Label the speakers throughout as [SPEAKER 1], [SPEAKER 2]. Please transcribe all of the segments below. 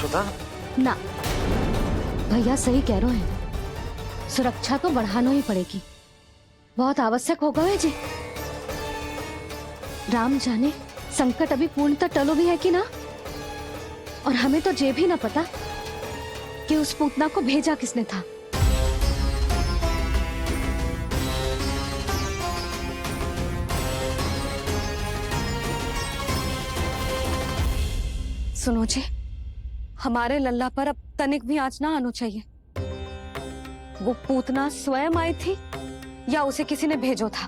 [SPEAKER 1] सुधा।
[SPEAKER 2] ना, भैया सही कह रहे हैं, सुरक्षा तो बढ़ाना ही पड़ेगी, बहुत आवश्यक होगा है जी। राम जाने संकट अभी पूर्णतः टलो भी है कि ना, और हमें तो ये भी ना पता कि उस पूतना को भेजा किसने था। सुनो जी, हमारे लल्ला पर अब तनिक भी आंच ना आना चाहिए। वो पूतना स्वयं आई थी या उसे किसी ने भेजो था,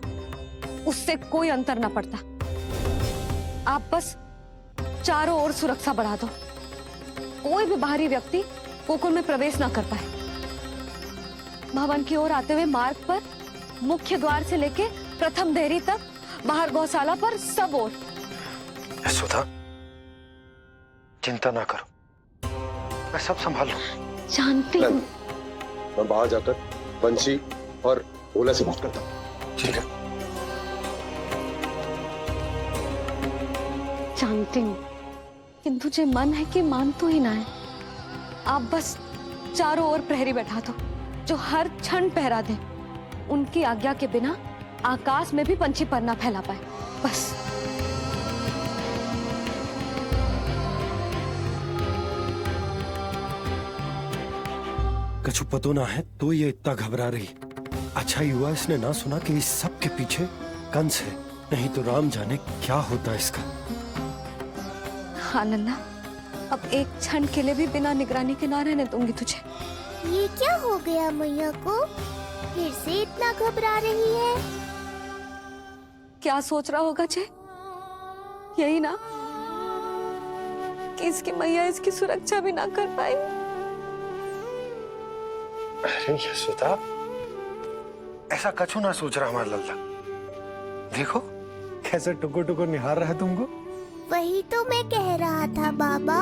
[SPEAKER 2] उससे कोई अंतर ना पड़ता। आप बस चारों ओर सुरक्षा बढ़ा दो, कोई भी बाहरी व्यक्ति गोकुल में प्रवेश ना कर पाए। भवन की ओर आते हुए मार्ग पर मुख्य द्वार से लेके प्रथम देहरी तक, बाहर गौशाला पर, सब ओर।
[SPEAKER 1] सुधा, चिंता ना करो, मैं सब संभाल लूं।
[SPEAKER 2] जानती हूँ।
[SPEAKER 3] मैं बाहर जाकर बंशी और ओला से बात करता हूँ।
[SPEAKER 1] ठीक है।
[SPEAKER 2] जानती हूँ, किंतु मुझे मन है कि मान तो ही ना है। आप बस चारों ओर प्रहरी बैठा दो, जो हर क्षण पहरा दे। उनकी आज्ञा के बिना आकाश में भी पंछी पर ना फैला पाए, बस।
[SPEAKER 1] कछु पतो ना है तो ये इतना घबरा रही। अच्छा हुआ इसने ना सुना कि इस सब के पीछे कंस है, नहीं तो राम जाने क्या होता इसका।
[SPEAKER 2] हाँ लल्ला, अब एक क्षण के लिए भी बिना निगरानी के ना रहने दूंगी तुझे।
[SPEAKER 4] ये क्या हो गया मैया को, फिर से इतना घबरा रही है?
[SPEAKER 2] क्या सोच रहा होगा जे? यही ना कि इसकी मैया इसकी सुरक्षा भी ना कर पाई।
[SPEAKER 1] अरे यशोदा, ऐसा कछु ना सोच रहा हमारा लल्ला। देखो कैसे टुकुर टुकुर निहार रहा है तुमको।
[SPEAKER 4] वही तो मैं कह रहा था बाबा।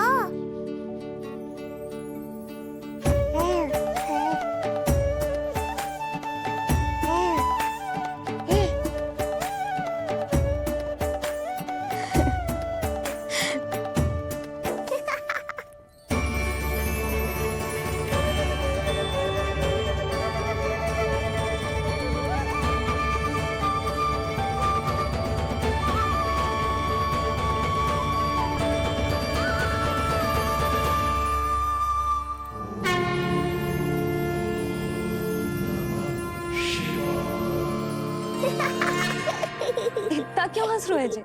[SPEAKER 2] इतना क्यों हंस रहे जे?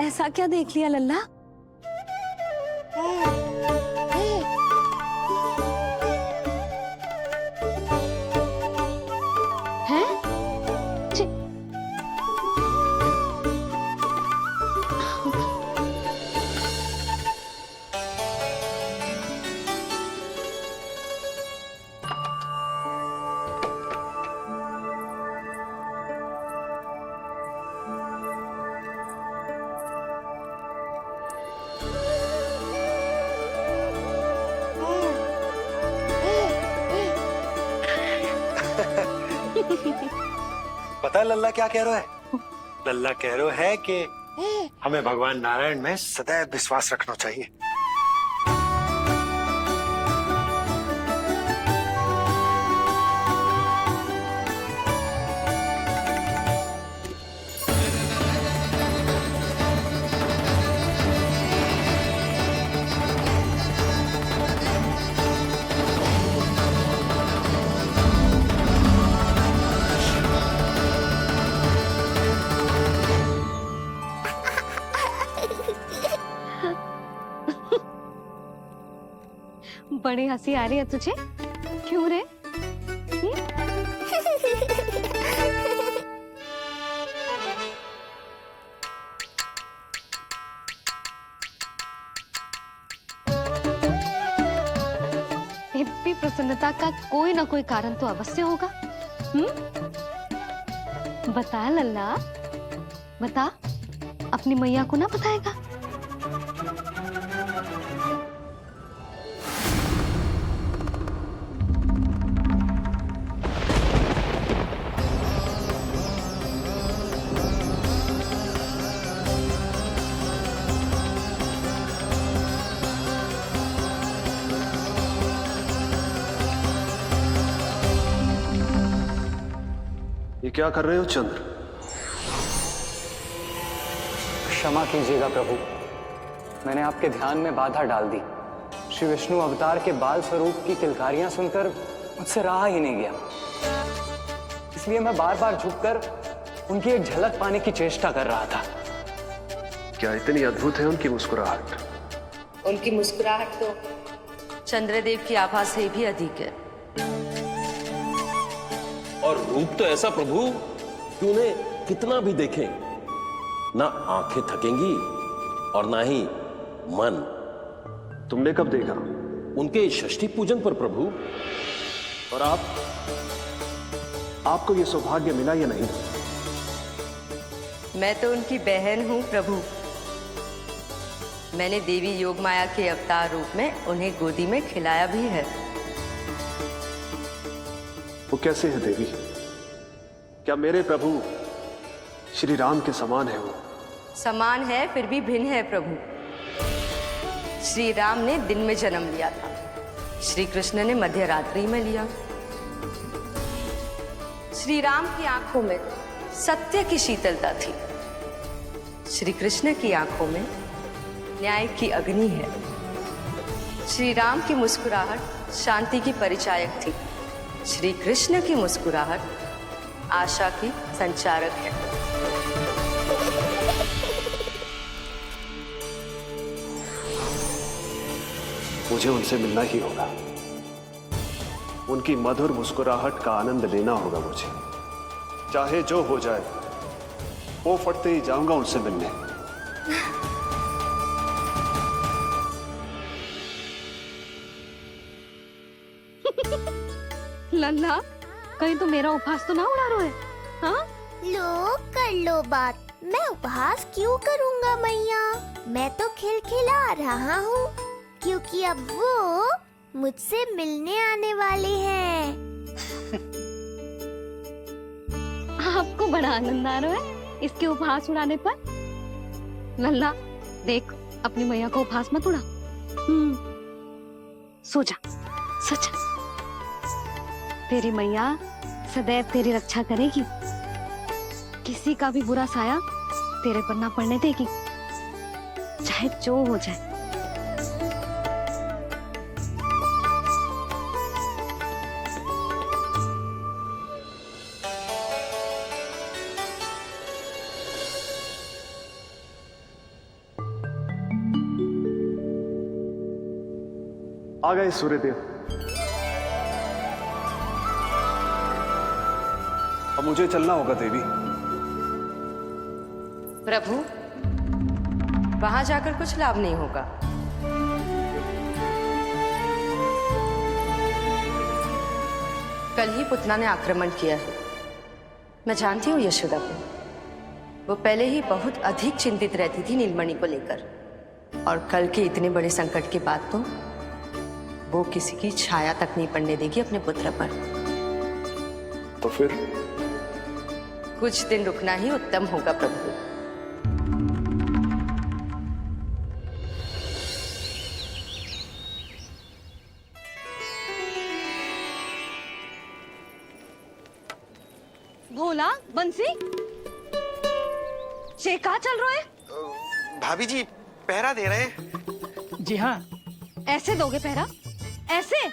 [SPEAKER 2] ऐसा क्या देख लिया लल्ला? हैं?
[SPEAKER 1] पता है लल्ला क्या कह रहा है? लल्ला कह रहा है कि हमें भगवान नारायण में सदैव विश्वास रखना चाहिए।
[SPEAKER 2] बड़ी हंसी आ रही है तुझे, क्यों रे? इतनी प्रसन्नता का कोई ना कोई कारण तो अवश्य होगा। बता लल्ला, बता, अपनी मैया को ना बताएगा?
[SPEAKER 3] ये क्या कर रहे हो चंद्र?
[SPEAKER 5] क्षमा कीजिएगा प्रभु, मैंने आपके ध्यान में बाधा डाल दी। श्री विष्णु अवतार के बाल स्वरूप की किलकारियां सुनकर मुझसे रहा ही नहीं गया, इसलिए मैं बार बार झुककर उनकी एक झलक पाने की चेष्टा कर रहा था।
[SPEAKER 3] क्या इतनी अद्भुत है उनकी मुस्कुराहट?
[SPEAKER 6] उनकी मुस्कुराहट तो चंद्रदेव की आभा से भी अधिक है।
[SPEAKER 7] और रूप तो ऐसा प्रभु कि उन्हें कितना भी देखें ना आंखें थकेंगी और ना ही मन।
[SPEAKER 3] तुमने कब देखा?
[SPEAKER 7] उनके षष्ठी पूजन पर प्रभु।
[SPEAKER 3] और आपको ये सौभाग्य मिला या नहीं?
[SPEAKER 6] मैं तो उनकी बहन हूं प्रभु। मैंने देवी योगमाया के अवतार रूप में उन्हें गोदी में खिलाया भी है।
[SPEAKER 3] वो कैसे है देवी? क्या मेरे प्रभु श्री राम के समान है वो?
[SPEAKER 6] समान है फिर भी भिन्न है प्रभु। श्री राम ने दिन में जन्म लिया था, श्री कृष्ण ने मध्य रात्रि में लिया। श्री राम की आंखों में सत्य की शीतलता थी, श्री कृष्ण की आंखों में न्याय की अग्नि है। श्री राम की मुस्कुराहट शांति की परिचायक थी, श्री कृष्ण की मुस्कुराहट आशा की संचारक है।
[SPEAKER 3] मुझे उनसे मिलना ही होगा, उनकी मधुर मुस्कुराहट का आनंद लेना होगा मुझे। चाहे जो हो जाए, वो फटते ही जाऊंगा उनसे मिलने।
[SPEAKER 2] लल्ला, कहीं तो मेरा उपहास तो ना उड़ा रहे है? हाँ?
[SPEAKER 4] लो कर लो बात, मैं उपहास क्यों करूँगा मैया? मैं तो खिलखिला रहा हूँ क्योंकि अब वो मुझसे मिलने आने वाले हैं।
[SPEAKER 2] आपको बड़ा आनंद आ रहा है इसके उपहास उड़ाने पर? लल्ला देख, अपनी मैया को उपहास मत उड़ा। सो जा, सो जा। तेरी मैया सदैव तेरी रक्षा करेगी, किसी का भी बुरा साया तेरे पर ना पड़ने देगी, चाहे जो हो जाए।
[SPEAKER 3] आ गए सूर्यदेव। अब मुझे चलना होगा देवी।
[SPEAKER 6] प्रभु, वहां जाकर कुछ लाभ नहीं होगा। कल ही पुतना ने आक्रमण किया है। मैं जानती हूँ यशोदा को, वो पहले ही बहुत अधिक चिंतित रहती थी नीलमणि को लेकर, और कल के इतने बड़े संकट के बाद तो वो किसी की छाया तक नहीं पड़ने देगी अपने पुत्र पर।
[SPEAKER 3] तो फिर
[SPEAKER 6] कुछ दिन रुकना ही उत्तम होगा प्रभु।
[SPEAKER 2] भोला, बंसी, ये कहाँ चल रहा है?
[SPEAKER 8] भाभी जी पहरा दे रहे हैं।
[SPEAKER 5] जी हाँ।
[SPEAKER 2] ऐसे दोगे पहरा? ऐसे?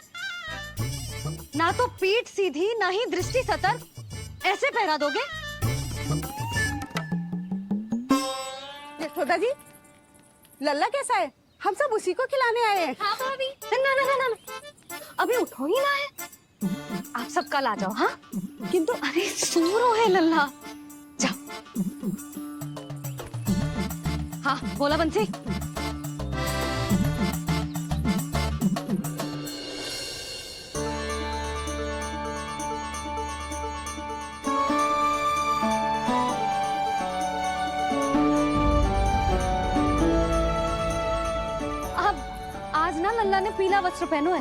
[SPEAKER 2] ना तो पीठ सीधी ना ही दृष्टि सतर्क, ऐसे पहरा दोगे?
[SPEAKER 9] यशोदा जी, लल्ला कैसा है? हम सब उसी को खिलाने आए हैं।
[SPEAKER 2] हाँ भाभी। ना ना ना ना, अभी उठो ही ना है। आप सब कल आ जाओ। हाँ किंतु अरे सो रो है लल्ला, जाओ। हाँ बोला बंसी। आज ना लल्ला ने पीला वस्त्र पहनो है,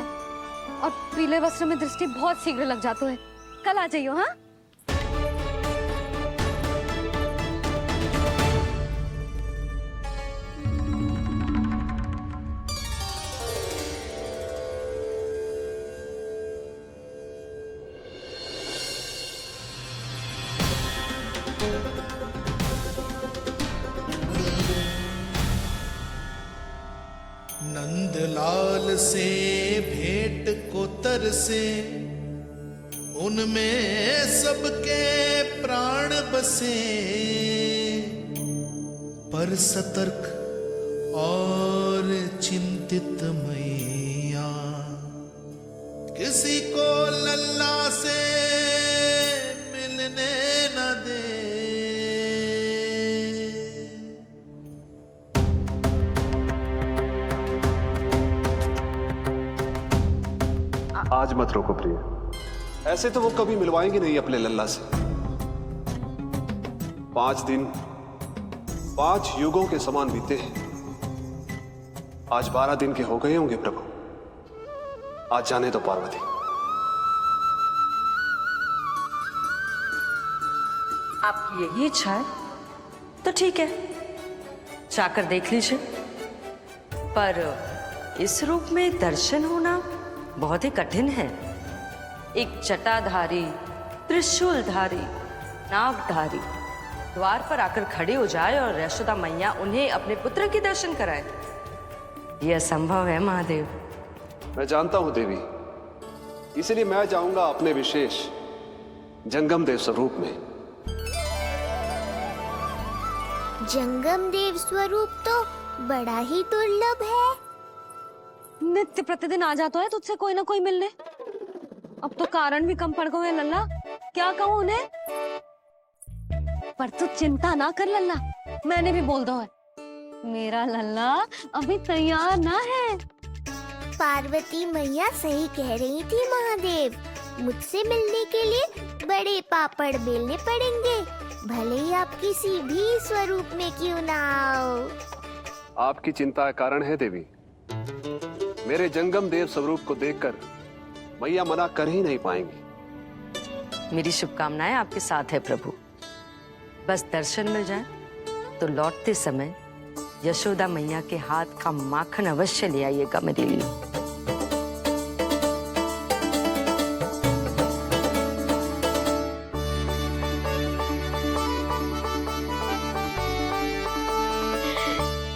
[SPEAKER 2] और पीले वस्त्र में दृष्टि बहुत शीघ्र लग जाती है। कल आ जाइयो। हाँ
[SPEAKER 10] नंदलाल से भेंट को तरसे, उनमें सबके प्राण बसे, पर सतर्क और चिंतित मैया किसी को लल्ला से मिलने न दे।
[SPEAKER 3] आज मत रोको प्रिय, ऐसे तो वो कभी मिलवाएंगे नहीं अपने लल्ला से। 5 दिन 5 युगों के समान बीते हैं, आज 12 दिन के हो गए होंगे प्रभु। आज जाने दो पार्वती।
[SPEAKER 6] आपकी यही इच्छा है तो ठीक है, जाकर देख लीजिए। पर इस रूप में दर्शन होना बहुत ही कठिन है। एक जटाधारी, त्रिशूलधारी, नागधारी द्वार पर आकर खड़े हो जाए और यशोदा मैया उन्हें अपने पुत्र के दर्शन कराए, यह असंभव है महादेव।
[SPEAKER 3] मैं जानता हूं देवी, इसलिए मैं जाऊंगा अपने विशेष जंगम देव स्वरूप में।
[SPEAKER 4] जंगम देव स्वरूप तो बड़ा ही दुर्लभ है।
[SPEAKER 2] नित्य प्रतिदिन आ जाता है तुझसे कोई ना कोई मिलने। अब तो कारण भी कम पड़ गए लल्ला, क्या कहूँ उन्हें। पर तू चिंता ना कर लल्ला, मैंने भी बोल दो है, मेरा लल्ला अभी तैयार ना है।
[SPEAKER 4] पार्वती मैया सही कह रही थी महादेव, मुझसे मिलने के लिए बड़े पापड़ बेलने पड़ेंगे, भले ही आप किसी भी स्वरूप में क्यों ना आओ।
[SPEAKER 3] आपकी चिंता का कारण है देवी, मेरे जंगम देव स्वरूप को देखकर मैया मना कर ही नहीं पाएंगी।
[SPEAKER 6] मेरी शुभकामनाएं आपके साथ है प्रभु। बस दर्शन मिल जाए तो लौटते समय यशोदा मैया के हाथ का माखन अवश्य ले आइएगा मेरे लिए।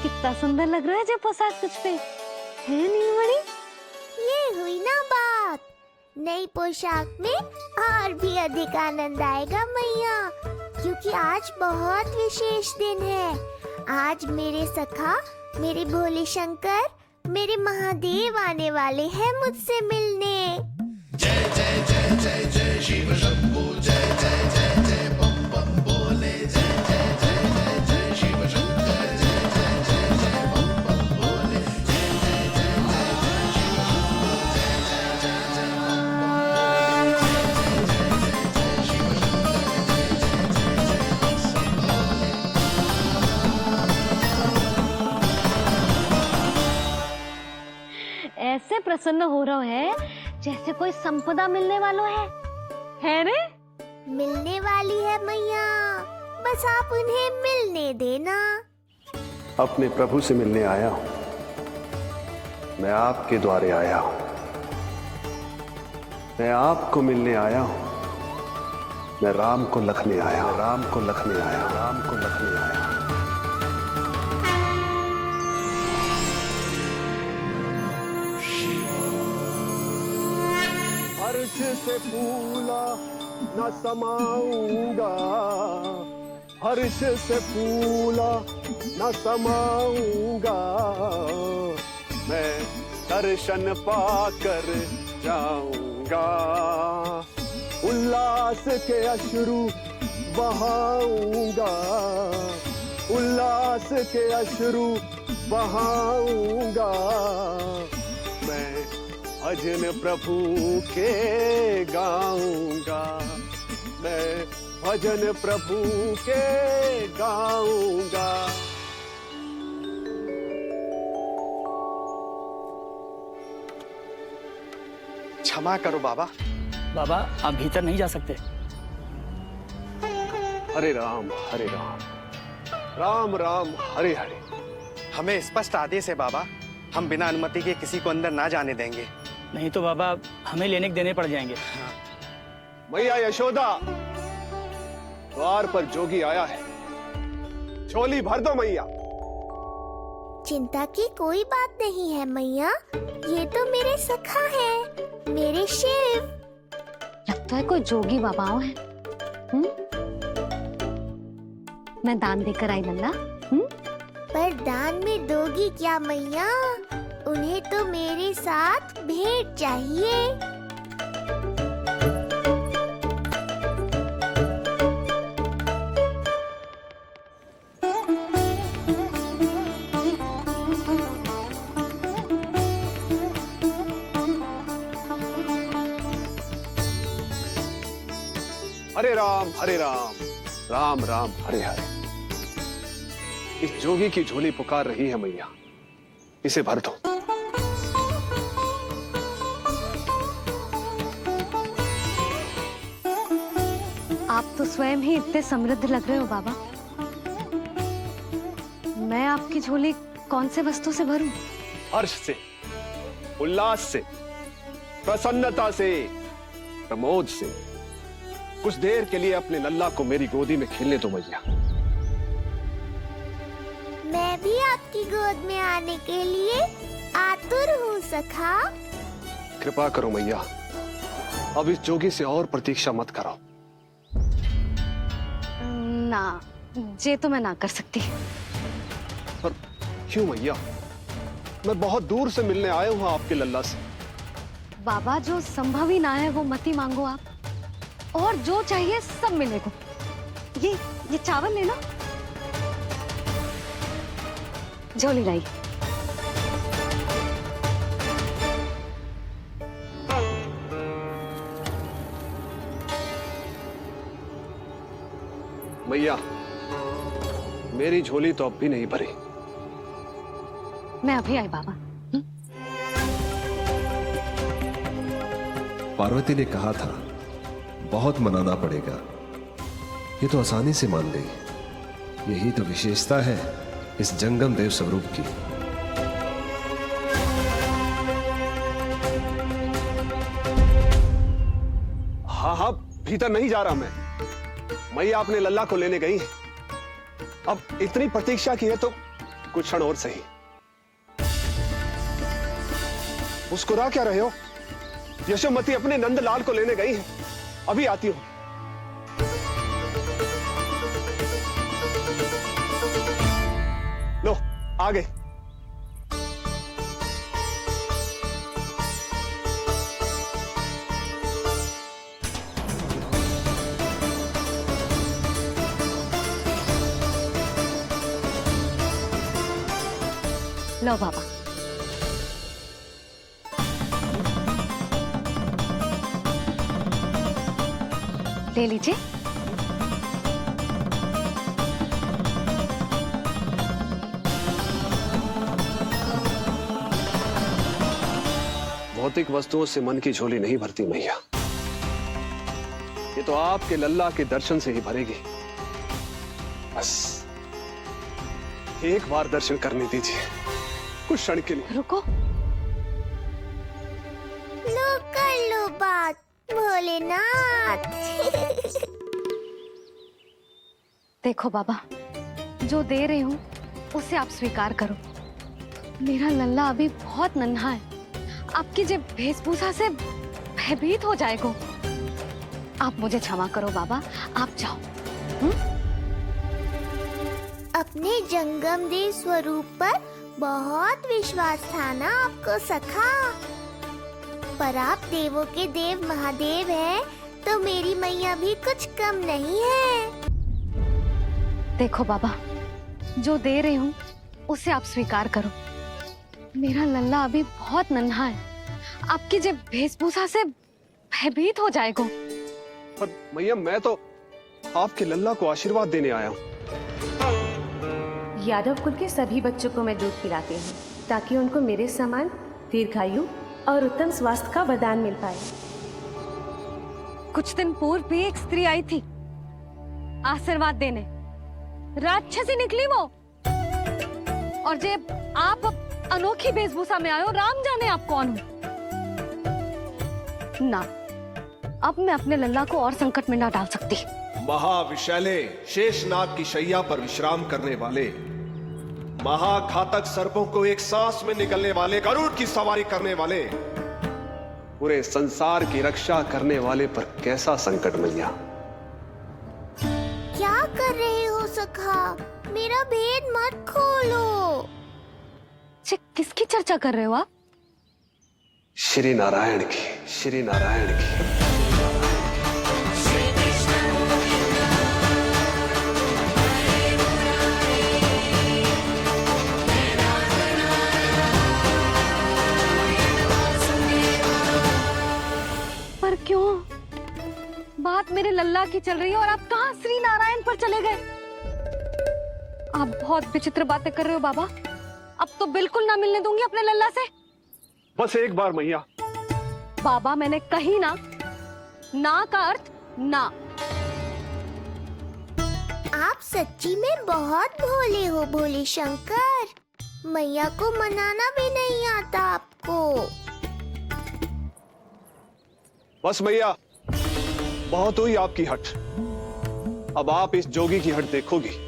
[SPEAKER 2] कितना सुंदर लग रहा है जब पोशाक तुझ पे है नीलमणि।
[SPEAKER 4] ये हुई ना बात, नई पोशाक में और भी अधिक आनंद आएगा मैया, क्योंकि आज बहुत विशेष दिन है। आज मेरे सखा, मेरे भोले शंकर, मेरे महादेव आने वाले हैं मुझसे मिलने।
[SPEAKER 10] जय जय जय जय जय शिव शंभू, जय जय जय जय बम बम बोले, जय जय जय जय जय शिव शंकर, जय जय जय जय बम बम बोले, जय जय जय जय जय शिव शंभू, जय जय जय जय बम बम बोले, जय जय जय जय शिव शंकर, जय जय जय
[SPEAKER 2] ऐसे प्रसन्न हो रहा है जैसे कोई संपदा मिलने वाला है रे?
[SPEAKER 4] मिलने वाली है मैया, बस आप उन्हें मिलने देना।
[SPEAKER 3] अपने प्रभु से मिलने आया हूं, मैं आपके द्वारे आया हूं, मैं आपको मिलने आया हूं, मैं राम को लखने आया हूं, राम को लखने आया हूं, राम को लखने आया हूं। हर्ष से फूला न समाऊंगा, हर्ष से फूला न समाऊंगा, मैं दर्शन पाकर जाऊंगा, उल्लास के अश्रु बहाऊंगा, उल्लास के अश्रु बहाऊंगा, मैं भजन प्रभु के गाऊंगा, मैं भजन प्रभु के गाऊंगा।
[SPEAKER 8] क्षमा करो बाबा।
[SPEAKER 5] बाबा आप भीतर नहीं जा सकते।
[SPEAKER 3] हरे राम राम राम हरे हरे।
[SPEAKER 8] हमें स्पष्ट आदेश है बाबा, हम बिना अनुमति के किसी को अंदर ना जाने देंगे।
[SPEAKER 5] नहीं तो बाबा हमें लेने के देने पड़ जाएंगे।
[SPEAKER 3] मैया यशोदा, द्वार पर जोगी आया है, झोली भर दो मैया।
[SPEAKER 4] चिंता की कोई बात नहीं है मैया, ये तो मेरे सखा है, मेरे शिव।
[SPEAKER 2] लगता है कोई जोगी बाबाओं है। मैं दान देकर आई लल्ला।
[SPEAKER 4] पर दान में दोगी क्या मैया? उन्हें तो मेरे साथ भेंट चाहिए।
[SPEAKER 3] हरे राम, राम राम हरे हरे। इस जोगी की झोली पुकार रही है मैया, इसे भर दो।
[SPEAKER 2] आप तो स्वयं ही इतने समृद्ध लग रहे हो बाबा। मैं आपकी झोली कौन से वस्तु से भरूं?
[SPEAKER 3] हर्ष से, उल्लास से, प्रसन्नता से, प्रमोद से। कुछ देर के लिए अपने लल्ला को मेरी गोदी में खेलने दो मैया।
[SPEAKER 4] मैं भी आपकी गोद में आने के लिए आतुर हूँ सखा।
[SPEAKER 3] कृपा करो मैया, अब इस जोगी से और प्रतीक्षा मत कराओ।
[SPEAKER 2] ना, ये तो मैं ना कर सकती।
[SPEAKER 3] पर क्यों मैया? मैं बहुत दूर से मिलने आया हूँ आपके लल्ला से।
[SPEAKER 2] बाबा, जो संभव ही ना है वो मत ही मांगो आप, और जो चाहिए सब मिलेगा। ये चावल लेना, झोली लाई।
[SPEAKER 3] मैया, मेरी झोली तो अब भी नहीं भरी।
[SPEAKER 2] मैं अभी आई बाबा।
[SPEAKER 11] पार्वती ने कहा था बहुत मनाना पड़ेगा, ये तो आसानी से मान गई। यही तो विशेषता है इस जंगम देव स्वरूप की।
[SPEAKER 3] हाँ हाँ, भीतर नहीं जा रहा मैं। मैया अपने लल्ला को लेने गई है। अब इतनी प्रतीक्षा की है तो कुछ क्षण और सही। मुस्कुरा क्या रहे हो? यशोमती अपने नंदलाल को लेने गई है, अभी आती हूं। लो, आ गए।
[SPEAKER 2] लो बाबा। ले लीजिए।
[SPEAKER 3] भौतिक वस्तुओं से मन की झोली नहीं भरती मैया, ये तो आपके लल्ला के दर्शन से ही भरेगी। बस एक बार दर्शन करने दीजिए, कुछ क्षण के लिए।
[SPEAKER 2] रुको।
[SPEAKER 4] लो कर लो बात भोलेनाथ।
[SPEAKER 2] देखो बाबा, जो दे रही हूँ उसे आप स्वीकार करो। मेरा लल्ला अभी बहुत नन्हा है, आपकी जे वेशभूषा से भयभीत हो जाएगा। आप मुझे क्षमा करो बाबा, आप जाओ।
[SPEAKER 4] अपने जंगम देव स्वरूप पर बहुत विश्वास था ना आपको सखा। पर आप देवों के देव महादेव हैं, तो मेरी मैया भी कुछ कम नहीं है।
[SPEAKER 2] देखो बाबा, जो दे रही हूँ उसे आप स्वीकार करो। मेरा लल्ला अभी बहुत नन्हा है, आपकी जब वेशभूषा से भयभीत हो जाएगा।
[SPEAKER 3] पर मैया, मैं तो आपके लल्ला को आशीर्वाद देने आया हूँ।
[SPEAKER 6] यादव कुल के सभी बच्चों को मैं दूध पिलाती हूँ, ताकि उनको मेरे समान दीर्घायु और उत्तम स्वास्थ्य का वरदान मिल पाए।
[SPEAKER 2] कुछ दिन पूर्व भी एक स्त्री आई थी आशीर्वाद देने, राक्षसी निकली वो। और जब आप अनोखी वेशभूषा में आए हो, राम जाने आप कौन हो। ना, अब मैं अपने लल्ला को और संकट में ना डाल सकती।
[SPEAKER 3] महाविशैले शेषनाग की शैया पर विश्राम करने वाले, महाघातक सर्पों को एक सांस में निकलने वाले, गरुड़ की सवारी करने वाले, पूरे संसार की रक्षा करने वाले पर कैसा संकट मैया।
[SPEAKER 4] क्या कर रहे हो सखा? मेरा भेद मत खोलो।
[SPEAKER 2] किसकी चर्चा कर रहे हो आप?
[SPEAKER 3] श्री नारायण की, श्री नारायण की।
[SPEAKER 2] पर क्यों? बात मेरे लल्ला की चल रही है और आप कहाँ श्री नारायण पर चले गए? आप बहुत विचित्र बातें कर रहे हो बाबा। अब तो बिल्कुल ना मिलने दूंगी अपने लल्ला से।
[SPEAKER 3] बस एक बार मैया।
[SPEAKER 2] बाबा मैंने कही ना, ना का अर्थ ना।
[SPEAKER 4] आप सच्ची में बहुत भोले हो भोले शंकर। मैया को मनाना भी नहीं आता आपको।
[SPEAKER 3] बस मैया, बहुत हुई आपकी हट। अब आप इस जोगी की हट देखोगी।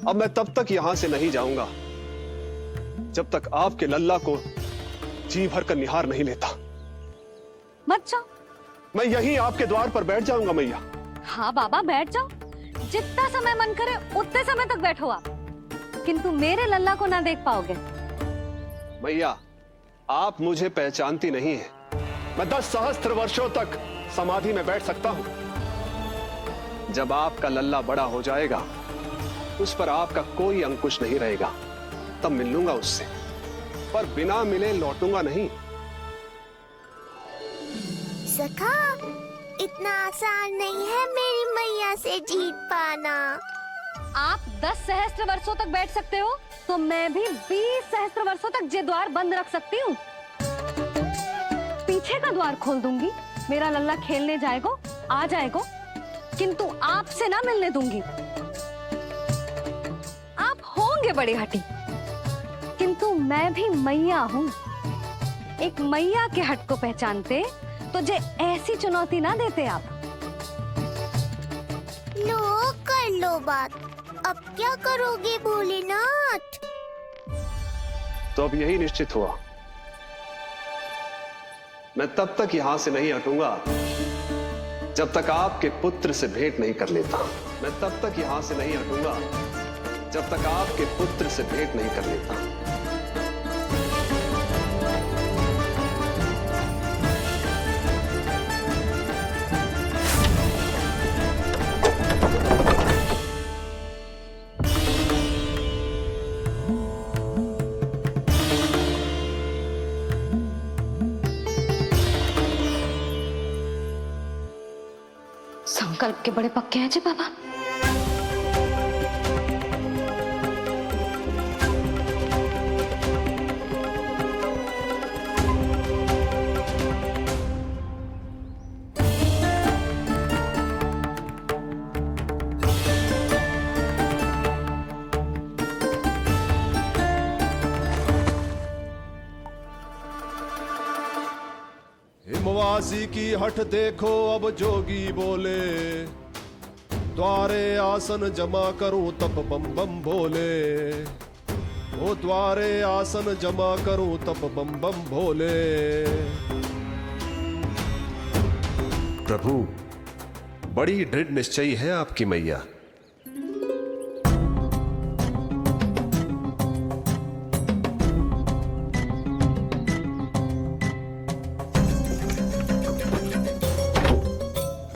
[SPEAKER 3] अब मैं तब तक यहां से नहीं जाऊंगा जब तक आपके लल्ला को जी भर कर निहार नहीं लेता।
[SPEAKER 2] मत जाओ।
[SPEAKER 3] मैं यहीं आपके द्वार पर बैठ जाऊंगा मैया।
[SPEAKER 2] हाँ बाबा बैठ जाओ, जितना समय मन करे उतने समय तक बैठो आप, किंतु मेरे लल्ला को ना देख पाओगे।
[SPEAKER 3] मैया, आप मुझे पहचानती नहीं है। मैं 10 सहस्त्र वर्षों तक समाधि में बैठ सकता हूं। जब आपका लल्ला बड़ा हो जाएगा, उस पर आपका कोई अंकुश नहीं रहेगा, तब मिल लूंगा उससे, पर बिना मिले लौटूंगा नहीं।
[SPEAKER 4] सखा, इतना आसान नहीं है मेरी मैया से जीत पाना।
[SPEAKER 2] आप 10 सहस्त्र वर्षों तक बैठ सकते हो, तो मैं भी 20 सहस्त्र वर्षों तक ये द्वार बंद रख सकती हूँ। पीछे का द्वार खोल दूंगी, मेरा लल्ला खेलने जाएगा, आ जाएगा, किंतु आपसे ना मिलने दूंगी। आप होंगे बड़ी हठी, किंतु मैं भी मैया हूँ। एक मैया के हट को पहचानते तो जे ऐसी चुनौती ना देते आप।
[SPEAKER 4] लो कर लो बात। अब क्या करोगे भोलेनाथ?
[SPEAKER 3] तो अब यही निश्चित हुआ, मैं तब तक यहां से नहीं हटूंगा जब तक आपके पुत्र से भेंट नहीं कर लेता। मैं तब तक यहां से नहीं हटूंगा जब तक आपके पुत्र से भेंट नहीं कर लेता।
[SPEAKER 2] संकल्प के बड़े पक्के हैं जी बाबा।
[SPEAKER 11] हिमवासी की हठ देखो अब जोगी बोले, द्वारे आसन जमा करूं तप बम बम बोले। ओ द्वारे आसन जमा करूं तप बम बम भोले। प्रभु, बड़ी दृढ़ निश्चयी है आपकी मैया।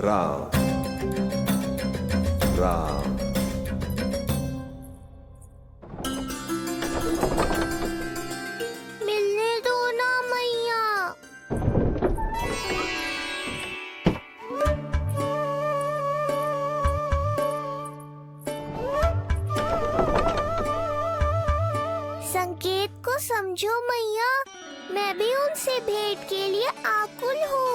[SPEAKER 11] राम राम।
[SPEAKER 4] मिलने दो ना मैया। संकेत को समझो मैया, मैं भी उनसे भेंट के लिए आकुल हूँ।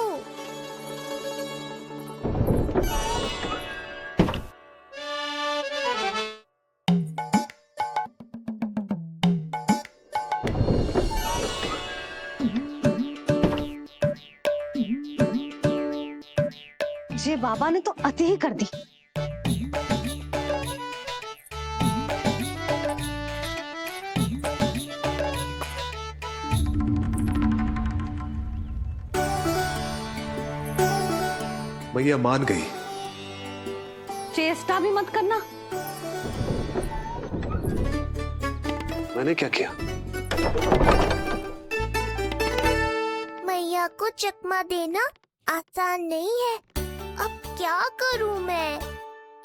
[SPEAKER 2] आज ये बाबा ने तो अति ही कर दी।
[SPEAKER 3] मैया मान गई।
[SPEAKER 2] चेष्टा भी मत करना।
[SPEAKER 3] मैंने क्या किया?
[SPEAKER 4] मैया को चकमा देना आसान नहीं है। अब क्या करूं मैं?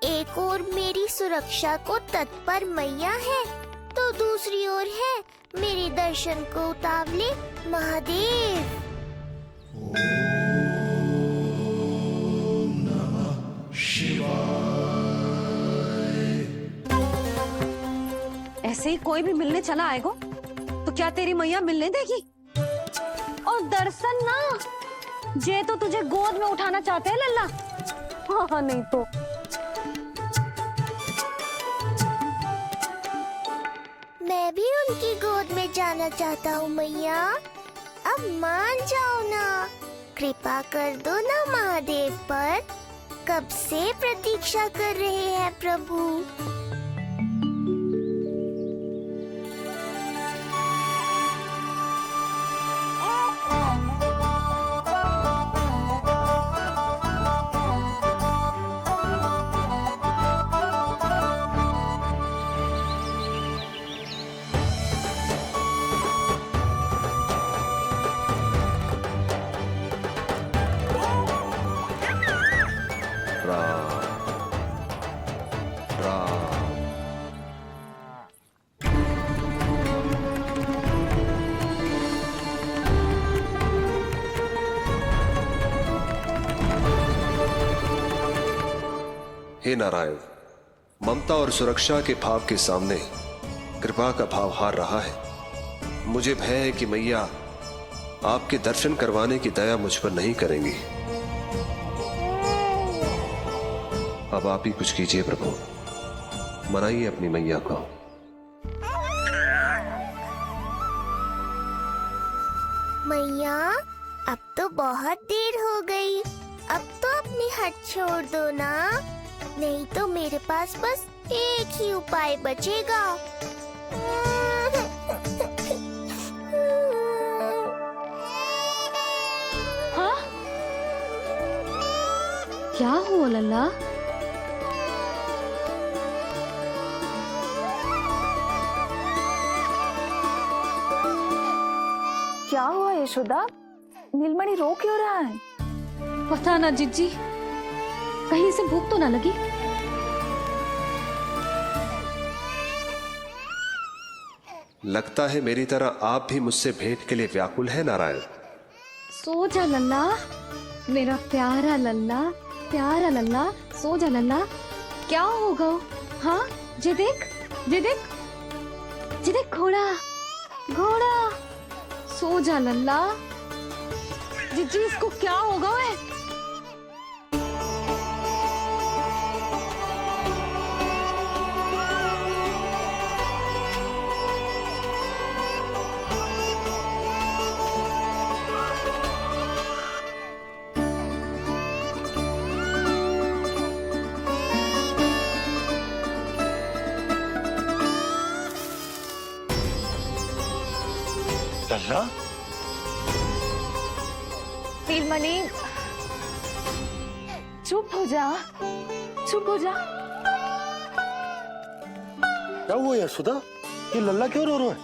[SPEAKER 4] एक ओर मेरी सुरक्षा को तत्पर मैया है, तो दूसरी ओर है मेरे दर्शन को उतावले महादेव।
[SPEAKER 2] ऐसे ही कोई भी मिलने चला आएगा तो क्या तेरी मैया मिलने देगी? और दर्शन ना, जे तो तुझे गोद में उठाना चाहते हैं लल्ला। हाँ नहीं तो
[SPEAKER 4] मैं भी उनकी गोद में जाना चाहता हूँ मैया। अब मान जाओ ना, कृपा कर दो ना महादेव पर। कब से प्रतीक्षा कर रहे हैं प्रभु।
[SPEAKER 3] हे नारायण, ममता और सुरक्षा के भाव के सामने कृपा का भाव हार रहा है। मुझे भय है कि मैया आपके दर्शन करवाने की दया मुझ पर नहीं करेंगी। अब आप ही कुछ कीजिए प्रभु, मनाइए अपनी मैया को।
[SPEAKER 4] मैया अब तो बहुत देर हो गई। अब तो अपनी हट छोड़ दो ना, नहीं तो मेरे पास बस एक ही उपाय बचेगा।
[SPEAKER 2] हाँ? क्या हुआ लल्ला?
[SPEAKER 9] क्या हुआ यशोदा? नीलमणि रो क्यों रहा है?
[SPEAKER 2] पता ना जीजी, कहीं से भूख तो ना लगी?
[SPEAKER 3] लगता है मेरी तरह आप भी मुझसे भेंट के लिए व्याकुल है नारायण।
[SPEAKER 2] सो जा लल्ला, मेरा प्यारा लल्ला, प्यारा लल्ला, सो जा लल्ला। क्या होगा? हाँ, जे देख, जे देख, जे देख, घोड़ा, घोड़ा। सो जा लल्ला। जीजी इसको क्या होगा? है
[SPEAKER 1] लल्ला,
[SPEAKER 9] नीलमणि चुप हो जा, चुप हो जा।
[SPEAKER 1] क्या हुआ यशोदा? ये लल्ला क्यों रो रहा है?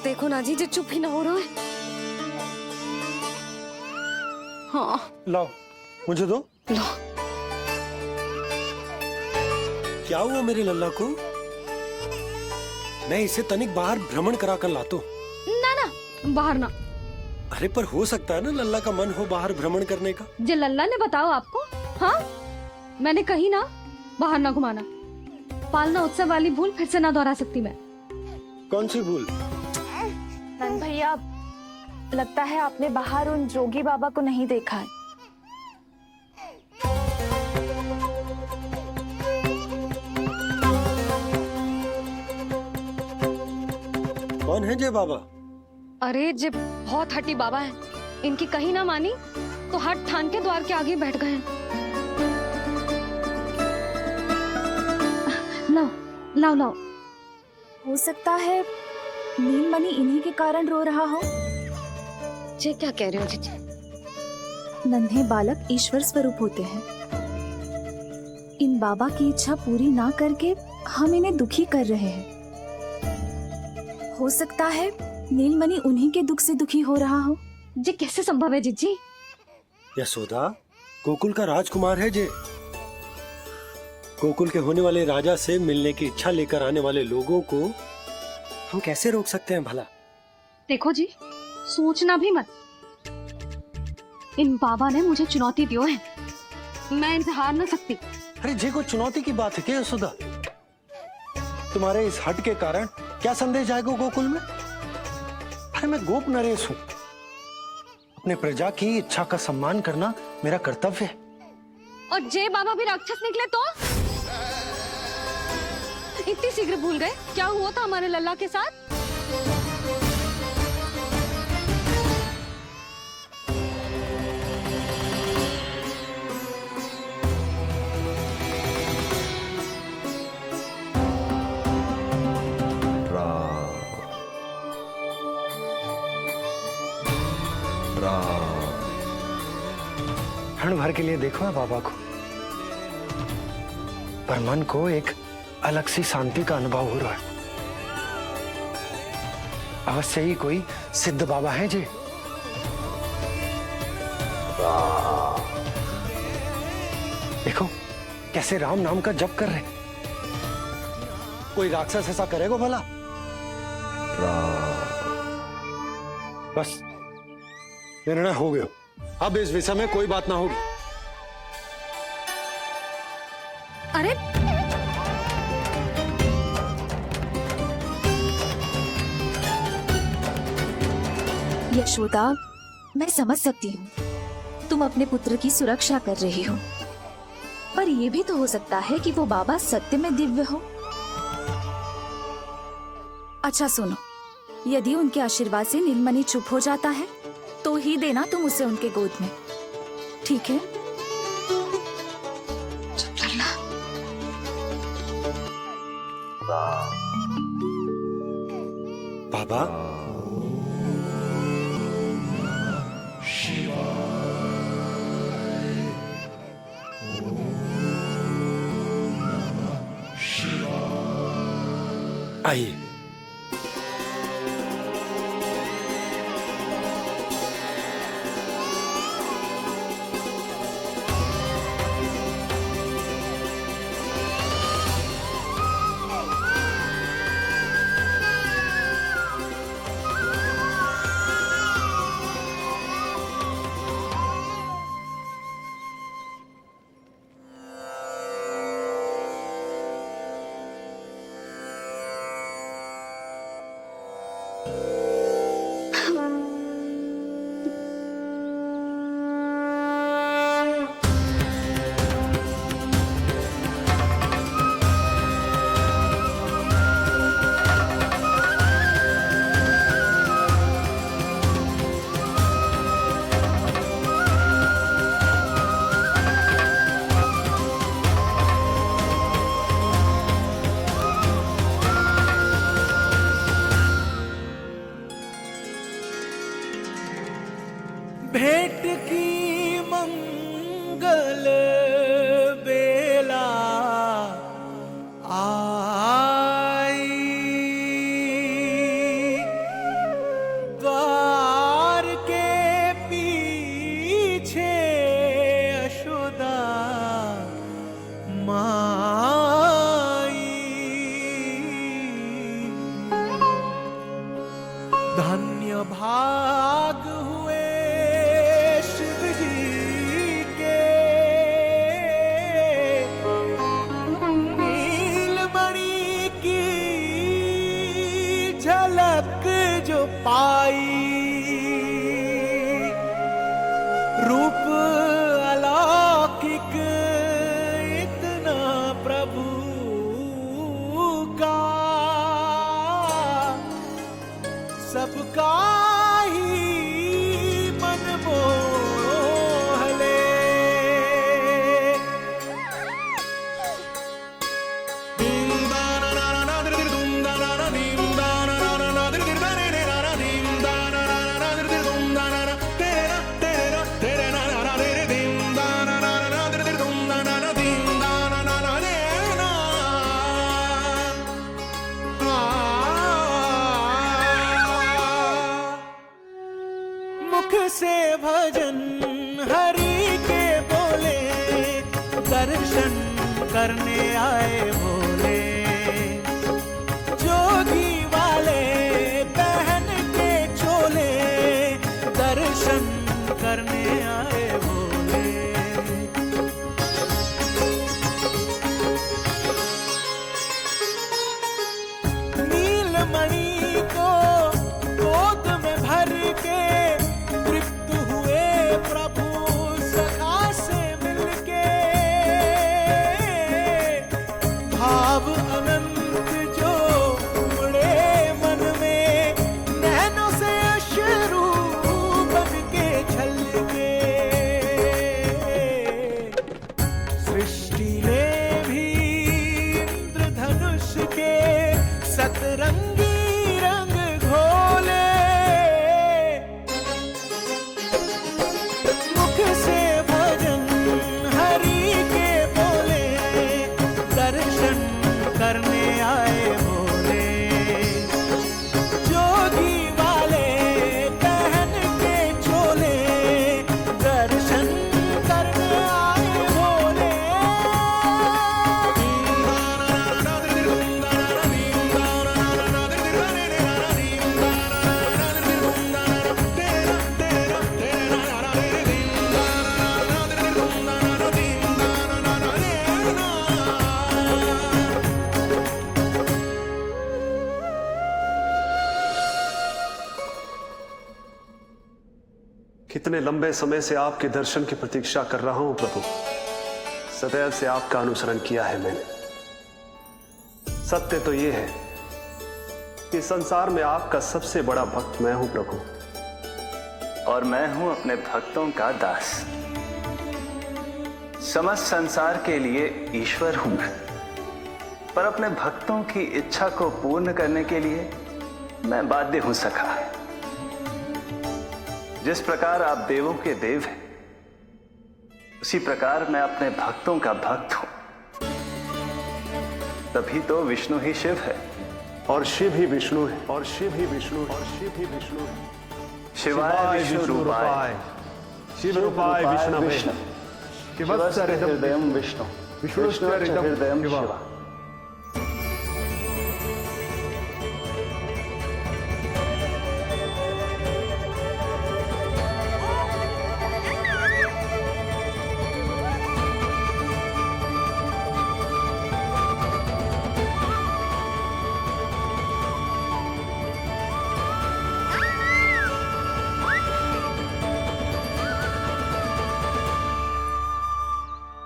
[SPEAKER 2] देखो ना जी, जो चुप ही ना हो रहा है। हाँ
[SPEAKER 1] लाओ, मुझे दो।
[SPEAKER 2] लो।
[SPEAKER 1] क्या हुआ मेरे लल्ला को? मैं इसे तनिक बाहर भ्रमण करा कर लाता हूँ।
[SPEAKER 2] ना ना, बाहर ना।
[SPEAKER 1] अरे पर हो सकता है ना लल्ला का मन हो बाहर भ्रमण करने का।
[SPEAKER 2] जे लल्ला ने बताओ आपको? हाँ, मैंने कही ना बाहर ना घुमाना। पालना उत्सव वाली भूल फिर से ना दोहरा सकती मैं।
[SPEAKER 1] कौन सी भूल?
[SPEAKER 9] नंद भैया, लगता है आपने बाहर उन जोगी बाबा को नहीं देखा है।
[SPEAKER 1] कौन है जय बाबा?
[SPEAKER 2] अरे जे बहुत हटी बाबा है, इनकी कहीं ना मानी तो हट ठान के द्वार के आगे बैठ गए हैं।
[SPEAKER 9] लाओ लाओ। हो सकता है नीलमणि इन्हीं के कारण रो रहा हो।
[SPEAKER 2] ये क्या कह रहे हो जीजी?
[SPEAKER 9] नन्हे बालक ईश्वर स्वरूप होते हैं। इन बाबा की इच्छा पूरी ना करके हम इन्हें दुखी कर रहे हैं। हो सकता है नीलमणि उन्हीं के दुख से दुखी हो रहा हो।
[SPEAKER 2] ये कैसे संभव है जीजी?
[SPEAKER 1] यशोदा, गोकुल का राजकुमार है जे। गोकुल के होने वाले राजा से मिलने की इच्छा लेकर आने वाले लोगों को हम कैसे रोक सकते हैं भला?
[SPEAKER 2] देखो जी, सोचना भी मत। इन बाबा ने मुझे चुनौती दियो है, मैं इनसे हार ना सकती।
[SPEAKER 1] अरे जे कोई चुनौती की बात है क्या यशोदा? तुम्हारे इस हट के कारण क्या संदेश जाएगा गोकुल में? अरे मैं गोप नरेश हूं। अपने प्रजा की इच्छा का सम्मान करना मेरा कर्तव्य है।
[SPEAKER 2] और जे बाबा भी राक्षस निकले तो? इतनी शीघ्र भूल गए क्या हुआ था हमारे लल्ला के साथ?
[SPEAKER 1] क्षण भर के लिए देखो है बाबा को, पर मन को एक अलग सी शांति का अनुभव हो रहा है। अवश्य ही कोई सिद्ध बाबा हैं जी। देखो कैसे राम नाम का जप कर रहे। कोई राक्षस ऐसा करेगा भला? बस निर्णय हो गया, अब इस विषय में कोई बात ना होगी।
[SPEAKER 2] अरे
[SPEAKER 9] यशोदा, मैं समझ सकती हूँ तुम अपने पुत्र की सुरक्षा कर रही हो, पर यह भी तो हो सकता है कि वो बाबा सत्य में दिव्य हो। अच्छा सुनो, यदि उनके आशीर्वाद से नीलमणि चुप हो जाता है तो ही देना तुम उसे उनके गोद में, ठीक है? चुप करना।
[SPEAKER 1] बाबा, आइए।
[SPEAKER 10] भेंट की मंगल बेला आई, द्वार के पीछे यशोदा माई। धन्य भाग हुए शिव जी के, नीलमणि की झलक जो पाई। रूप अलौकिक इतना प्रभु का, सबका ही मन मोह ले। भजन हरि के बोले, दर्शन करने आए भोले। जोगी वाले पहन के चोले, दर्शन करने आए भोले। नीलमणि को गोद में भर के तृप्त हुए प्रभु सखा से मिलके। भाव अनंत जो उमड़े मन में, नैनों से अश्रु बन के छलके। सृष्टि ने भी इंद्रधनुष के सतरंगी रंग घोले। मुख से भजन हरि के बोले, दर्शन करने आए भोले। जोगी वाले पहन के चोले, दर्शन करने आए भोले।
[SPEAKER 3] कितने लंबे समय से आपके दर्शन की प्रतीक्षा कर रहा हूं प्रभु। सदैव से आपका अनुसरण किया है मैंने। सत्य तो यह है कि संसार में आपका सबसे बड़ा भक्त मैं हूं प्रभु।
[SPEAKER 5] और मैं हूं अपने भक्तों का दास। समस्त संसार के लिए ईश्वर हूं मैं, पर अपने भक्तों की इच्छा को पूर्ण करने के लिए मैं बाध्य हूं सखा। जिस प्रकार आप देवों के देव हैं, उसी प्रकार मैं अपने भक्तों का भक्त हूं। तभी तो विष्णु ही शिव है,
[SPEAKER 3] और शिव ही विष्णु है, और शिव ही विष्णु है, और शिव ही विष्णु है।
[SPEAKER 5] शिवाय विष्णु रूपाय,
[SPEAKER 3] शिव रूपाय विष्णवे,
[SPEAKER 5] शिवस्य हृदयं विष्णु, विष्णु हृदयं शिवा।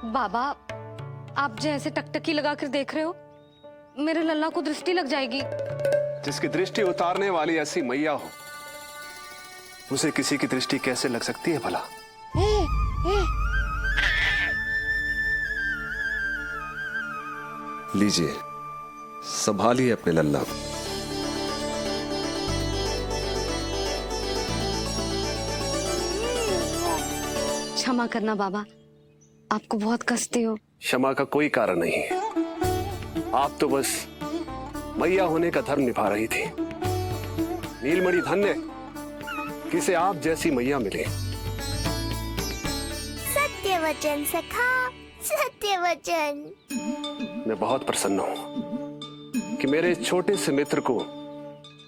[SPEAKER 2] बाबा, आप जैसे टकटकी लगा कर देख रहे हो, मेरे लल्ला को दृष्टि लग जाएगी।
[SPEAKER 3] जिसकी दृष्टि उतारने वाली ऐसी मैया हो, उसे किसी की दृष्टि कैसे लग सकती है भला? लीजिए, संभालिए अपने लल्ला को।
[SPEAKER 2] क्षमा करना बाबा, आपको बहुत कष्ट हो।
[SPEAKER 3] क्षमा का कोई कारण नहीं है। आप तो बस मैया होने का धर्म निभा रही थी। नीलमणि धन्य किसे आप जैसी मैया मिले।
[SPEAKER 4] सत्य वचन सखा, सत्य वचन।
[SPEAKER 3] मैं बहुत प्रसन्न हूं कि मेरे इस छोटे से मित्र को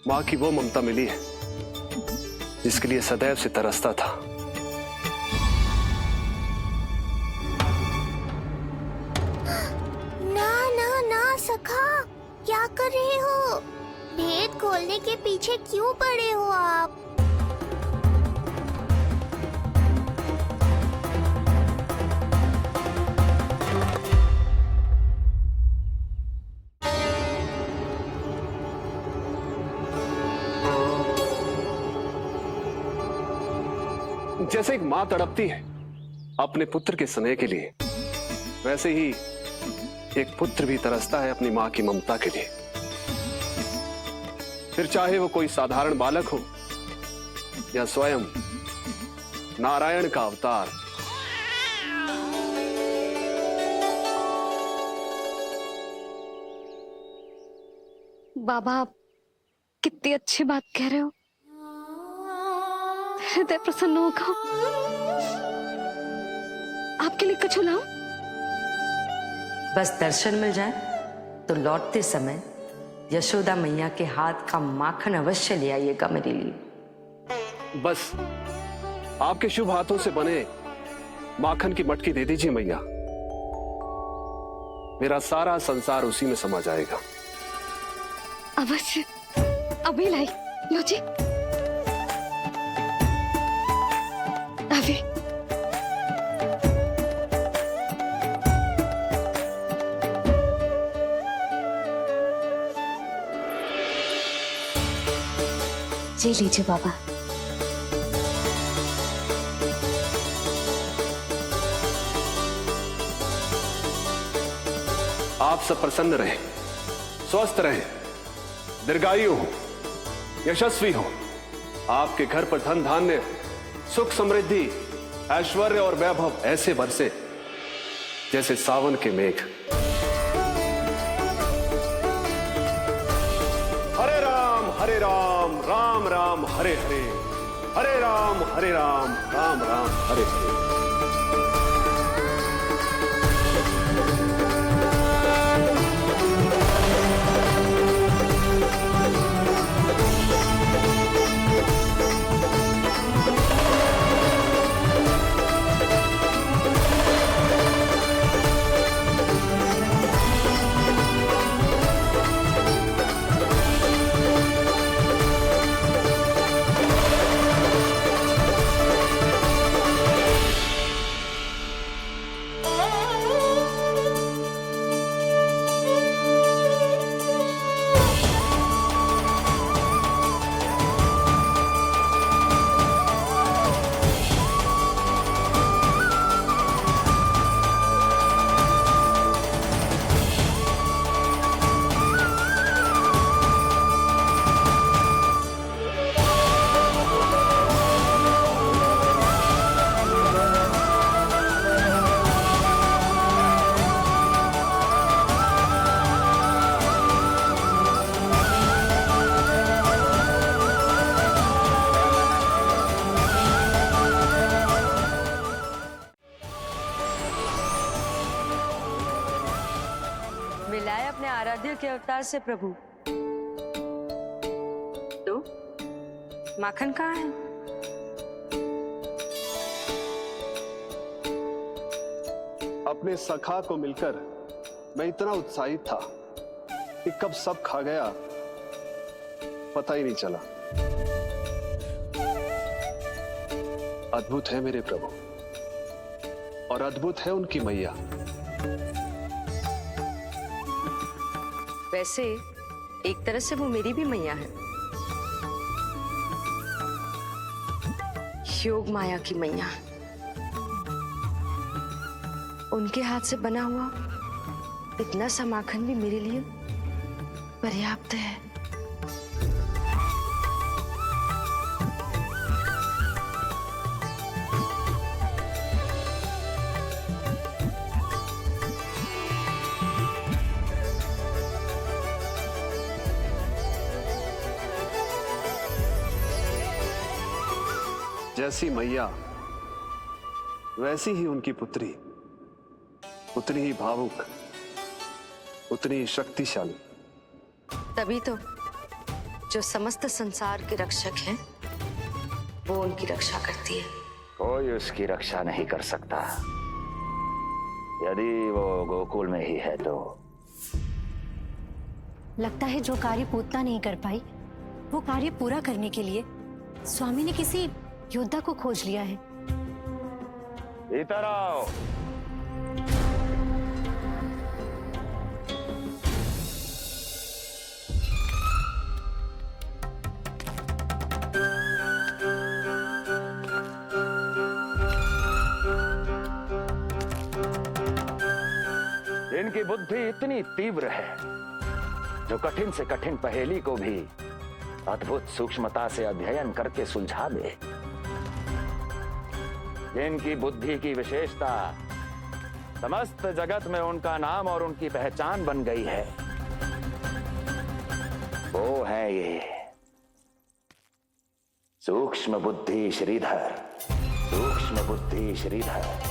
[SPEAKER 3] मां की वो ममता मिली है जिसके लिए सदैव से तरसता था।
[SPEAKER 4] सखा, क्या कर रहे हो? भेद खोलने के पीछे क्यों पड़े हो आप?
[SPEAKER 3] जैसे एक मां तड़पती है अपने पुत्र के स्नेह के लिए, वैसे ही एक पुत्र भी तरसता है अपनी मां की ममता के लिए। फिर चाहे वो कोई साधारण बालक हो या स्वयं नारायण का अवतार।
[SPEAKER 2] बाबा, आप कितनी अच्छी बात कह रहे हो। हृदय प्रसन्न होगा। आपके लिए कुछ लाऊं?
[SPEAKER 6] बस दर्शन मिल जाए तो लौटते समय यशोदा मैया के हाथ का माखन अवश्य ले आइएगा मेरे लिए।
[SPEAKER 3] बस आपके शुभ हाथों से बने माखन की मटकी दे दीजिए मैया, मेरा सारा संसार उसी में समा जाएगा।
[SPEAKER 2] अवश्य, अभी लाई। लो जी, अभी।
[SPEAKER 9] जी लीजिए बाबा।
[SPEAKER 3] आप सब प्रसन्न रहें, स्वस्थ रहें, दीर्घायु हो, यशस्वी हो। आपके घर पर धन धान्य, सुख समृद्धि, ऐश्वर्य और वैभव ऐसे बरसे जैसे सावन के मेघ। हरे राम, राम राम हरे हरे, हरे राम राम राम हरे हरे।
[SPEAKER 6] मिलाए अपने आराध्य के अवतार से प्रभु। तो माखन कहाँ है?
[SPEAKER 3] अपने सखा को मिलकर मैं इतना उत्साहित था कि कब सब खा गया पता ही नहीं चला। अद्भुत है मेरे प्रभु और अद्भुत है उनकी मैया।
[SPEAKER 6] वैसे एक तरह से वो मेरी भी मैया है, योग माया की मैया। उनके हाथ से बना हुआ इतना सा माखन भी मेरे लिए पर्याप्त है।
[SPEAKER 3] जैसी मैया वैसी ही उनकी पुत्री, उतनी ही भावुक, उतनी ही शक्तिशाली।
[SPEAKER 6] तभी तो जो समस्त संसार के रक्षक हैं, वो उनकी रक्षा करती है।
[SPEAKER 12] कोई उसकी रक्षा नहीं कर सकता। यदि वो गोकुल में ही है तो।
[SPEAKER 13] लगता है जो कार्य पूतना नहीं कर पाई, वो कार्य पूरा करने के लिए स्वामी ने किसी योद्धा को खोज लिया है।
[SPEAKER 12] इधर आओ। इनकी बुद्धि इतनी तीव्र है जो कठिन से कठिन पहेली को भी अद्भुत सूक्ष्मता से अध्ययन करके सुलझा दे। इनकी बुद्धि की विशेषता समस्त जगत में उनका नाम और उनकी पहचान बन गई है। वो है ये सूक्ष्म बुद्धि श्रीधर, सूक्ष्म बुद्धि श्रीधर।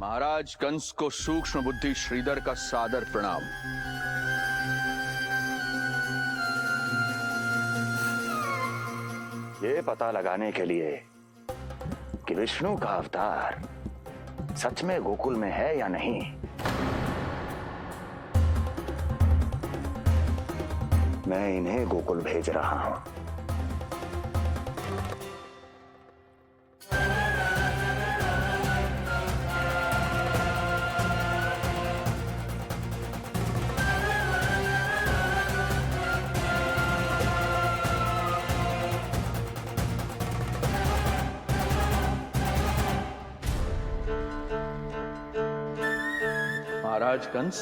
[SPEAKER 14] महाराज कंस को सूक्ष्म बुद्धि श्रीधर का सादर प्रणाम।
[SPEAKER 12] ये पता लगाने के लिए कि विष्णु का अवतार सच में गोकुल में है या नहीं, मैं इन्हें गोकुल भेज रहा हूं।
[SPEAKER 14] महाराज कंस,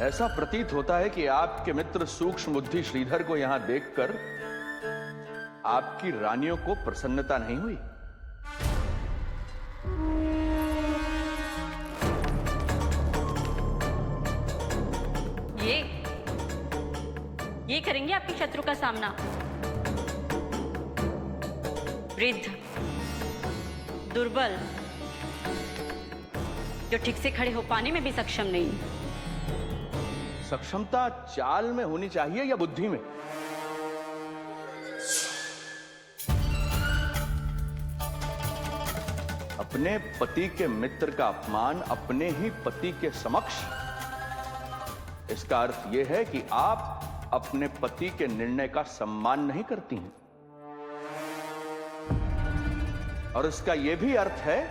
[SPEAKER 14] ऐसा प्रतीत होता है कि आपके मित्र सूक्ष्म बुद्धि श्रीधर को यहां देखकर आपकी रानियों को प्रसन्नता नहीं हुई।
[SPEAKER 15] ये करेंगे आपके शत्रु का सामना। वृद्ध, दुर्बल, जो ठीक से खड़े हो पाने में भी सक्षम नहीं।
[SPEAKER 14] सक्षमता चाल में होनी चाहिए या बुद्धि में? अपने पति के मित्र का अपमान अपने ही पति के समक्ष, इसका अर्थ यह है कि आप अपने पति के निर्णय का सम्मान नहीं करती हैं। और इसका यह भी अर्थ है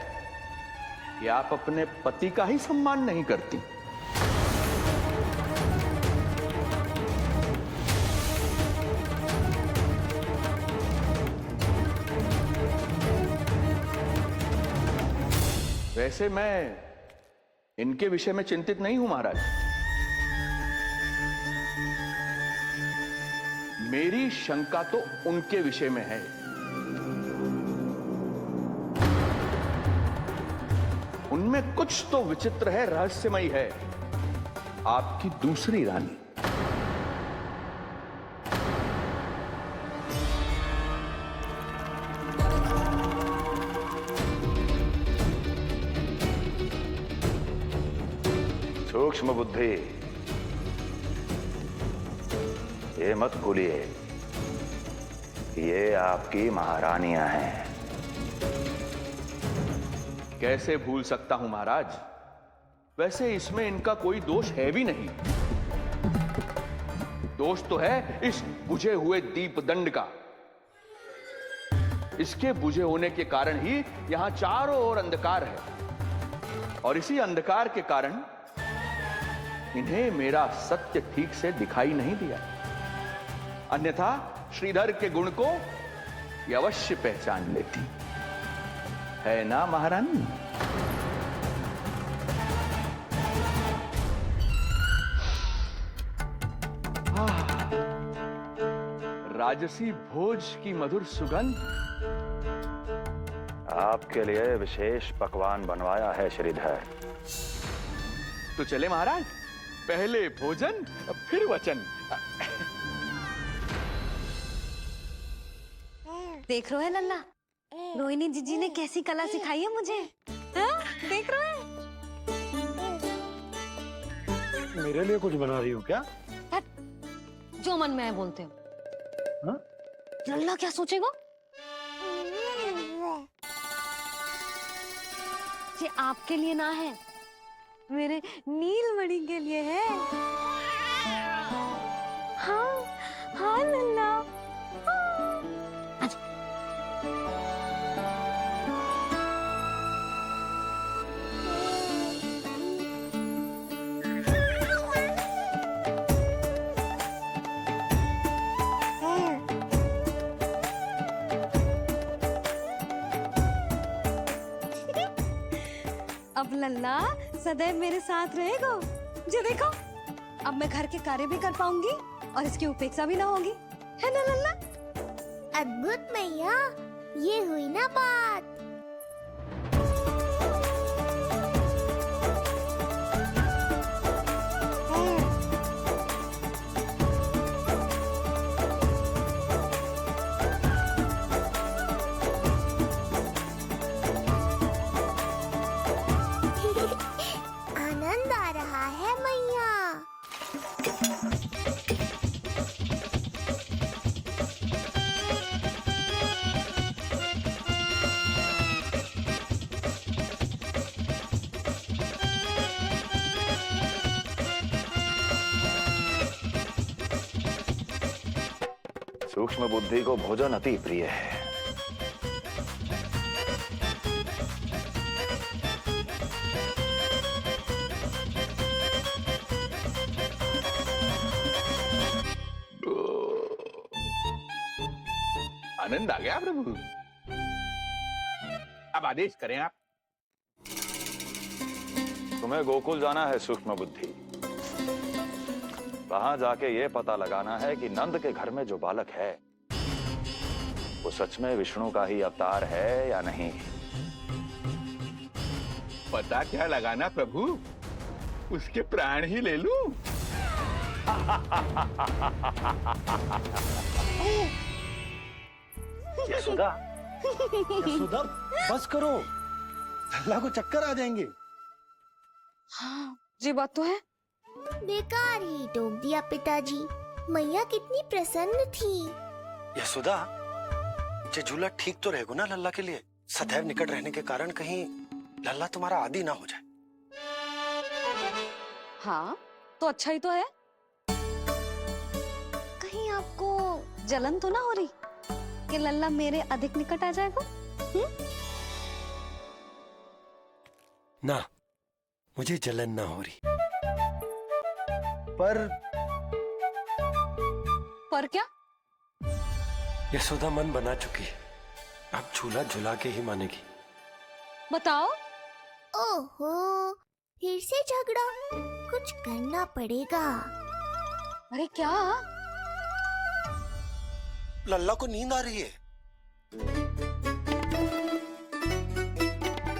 [SPEAKER 14] कि आप अपने पति का ही सम्मान नहीं करती। वैसे मैं इनके विषय में चिंतित नहीं हूं महाराज। मेरी शंका तो उनके विषय में है। उनमें कुछ तो विचित्र है, रहस्यमयी है। आपकी दूसरी रानी।
[SPEAKER 12] सूक्ष्म बुद्धि, ये मत भूलिए ये आपकी महारानियां हैं।
[SPEAKER 14] कैसे भूल सकता हूं महाराज? वैसे इसमें इनका कोई दोष है भी नहीं। दोष तो है इस बुझे हुए दीपदंड का। इसके बुझे होने के कारण ही यहां चारों ओर अंधकार है, और इसी अंधकार के कारण इन्हें मेरा सत्य ठीक से दिखाई नहीं दिया। अन्यथा श्रीधर के गुण को ये अवश्य पहचान लेती, है ना महारानी? राजसी भोज की मधुर सुगंध।
[SPEAKER 12] आपके लिए विशेष पकवान बनवाया है श्रीधर।
[SPEAKER 14] तो चले महाराज, पहले भोजन फिर वचन।
[SPEAKER 2] देख रहे हो लल्ला, रोहिणी जीजी ने कैसी कला सिखाई है मुझे। हाँ? देख रहे हो?
[SPEAKER 1] मेरे लिए कुछ बना रही हो क्या?
[SPEAKER 2] जो मन में है बोलते हो।
[SPEAKER 1] हाँ?
[SPEAKER 2] लल्ला क्या सोचेगा? ये आपके लिए ना है, मेरे नीलमणि के लिए है। हाँ हाँ लल्ला। अब लल्ला सदैव मेरे साथ रहेगा। जी देखो, अब मैं घर के कार्य भी कर पाऊंगी और इसकी उपेक्षा भी ना होगी, है ना लल्ला?
[SPEAKER 4] अद्भुत मैया, ये हुई ना बात। आनंद आ रहा है मैया।
[SPEAKER 12] सूक्ष्म बुद्धि को भोजन अति प्रिय है।
[SPEAKER 14] आनंद आ गया प्रभु। अब आदेश करें आप।
[SPEAKER 12] तुम्हें गोकुल जाना है सूक्ष्म बुद्धि। वहां जाके ये पता लगाना है कि नंद के घर में जो बालक है वो सच में विष्णु का ही अवतार है या नहीं।
[SPEAKER 14] पता क्या लगाना प्रभु, उसके प्राण ही ले लूं।
[SPEAKER 1] यशोदा, यशोदा, बस करो, लल्ला को चक्कर आ जाएंगे।
[SPEAKER 2] हाँ, जी बात तो है।
[SPEAKER 4] बेकार ही टोक दिया पिताजी। मैया कितनी प्रसन्न थी।
[SPEAKER 1] यशोदा, ये झूला ठीक तो रहेगा ना लल्ला के लिए? सदैव निकट रहने के कारण कहीं लल्ला तुम्हारा आदी ना हो जाए।
[SPEAKER 2] हाँ, तो अच्छा ही तो है। कहीं आपको जलन तो ना हो रही कि लल्ला मेरे अधिक निकट आ जाएगा?
[SPEAKER 1] ना, मुझे जलन ना हो रही। पर
[SPEAKER 2] क्या?
[SPEAKER 1] यशोदा मन बना चुकी है, अब झूला झूला के ही मानेगी।
[SPEAKER 2] बताओ।
[SPEAKER 4] ओहो, फिर से झगड़ा। कुछ करना पड़ेगा।
[SPEAKER 2] अरे क्या?
[SPEAKER 1] लल्ला को नींद आ रही है।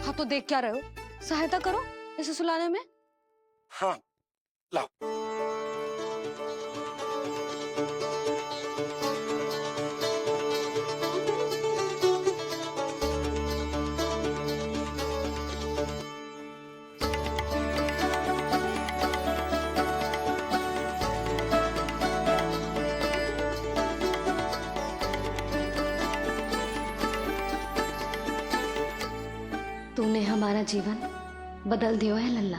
[SPEAKER 2] हाँ, तो देख क्या रहे हो? सहायता करो इसे सुलाने में।
[SPEAKER 1] हाँ, लाओ।
[SPEAKER 2] तूने हमारा जीवन बदल दिया है लल्ला।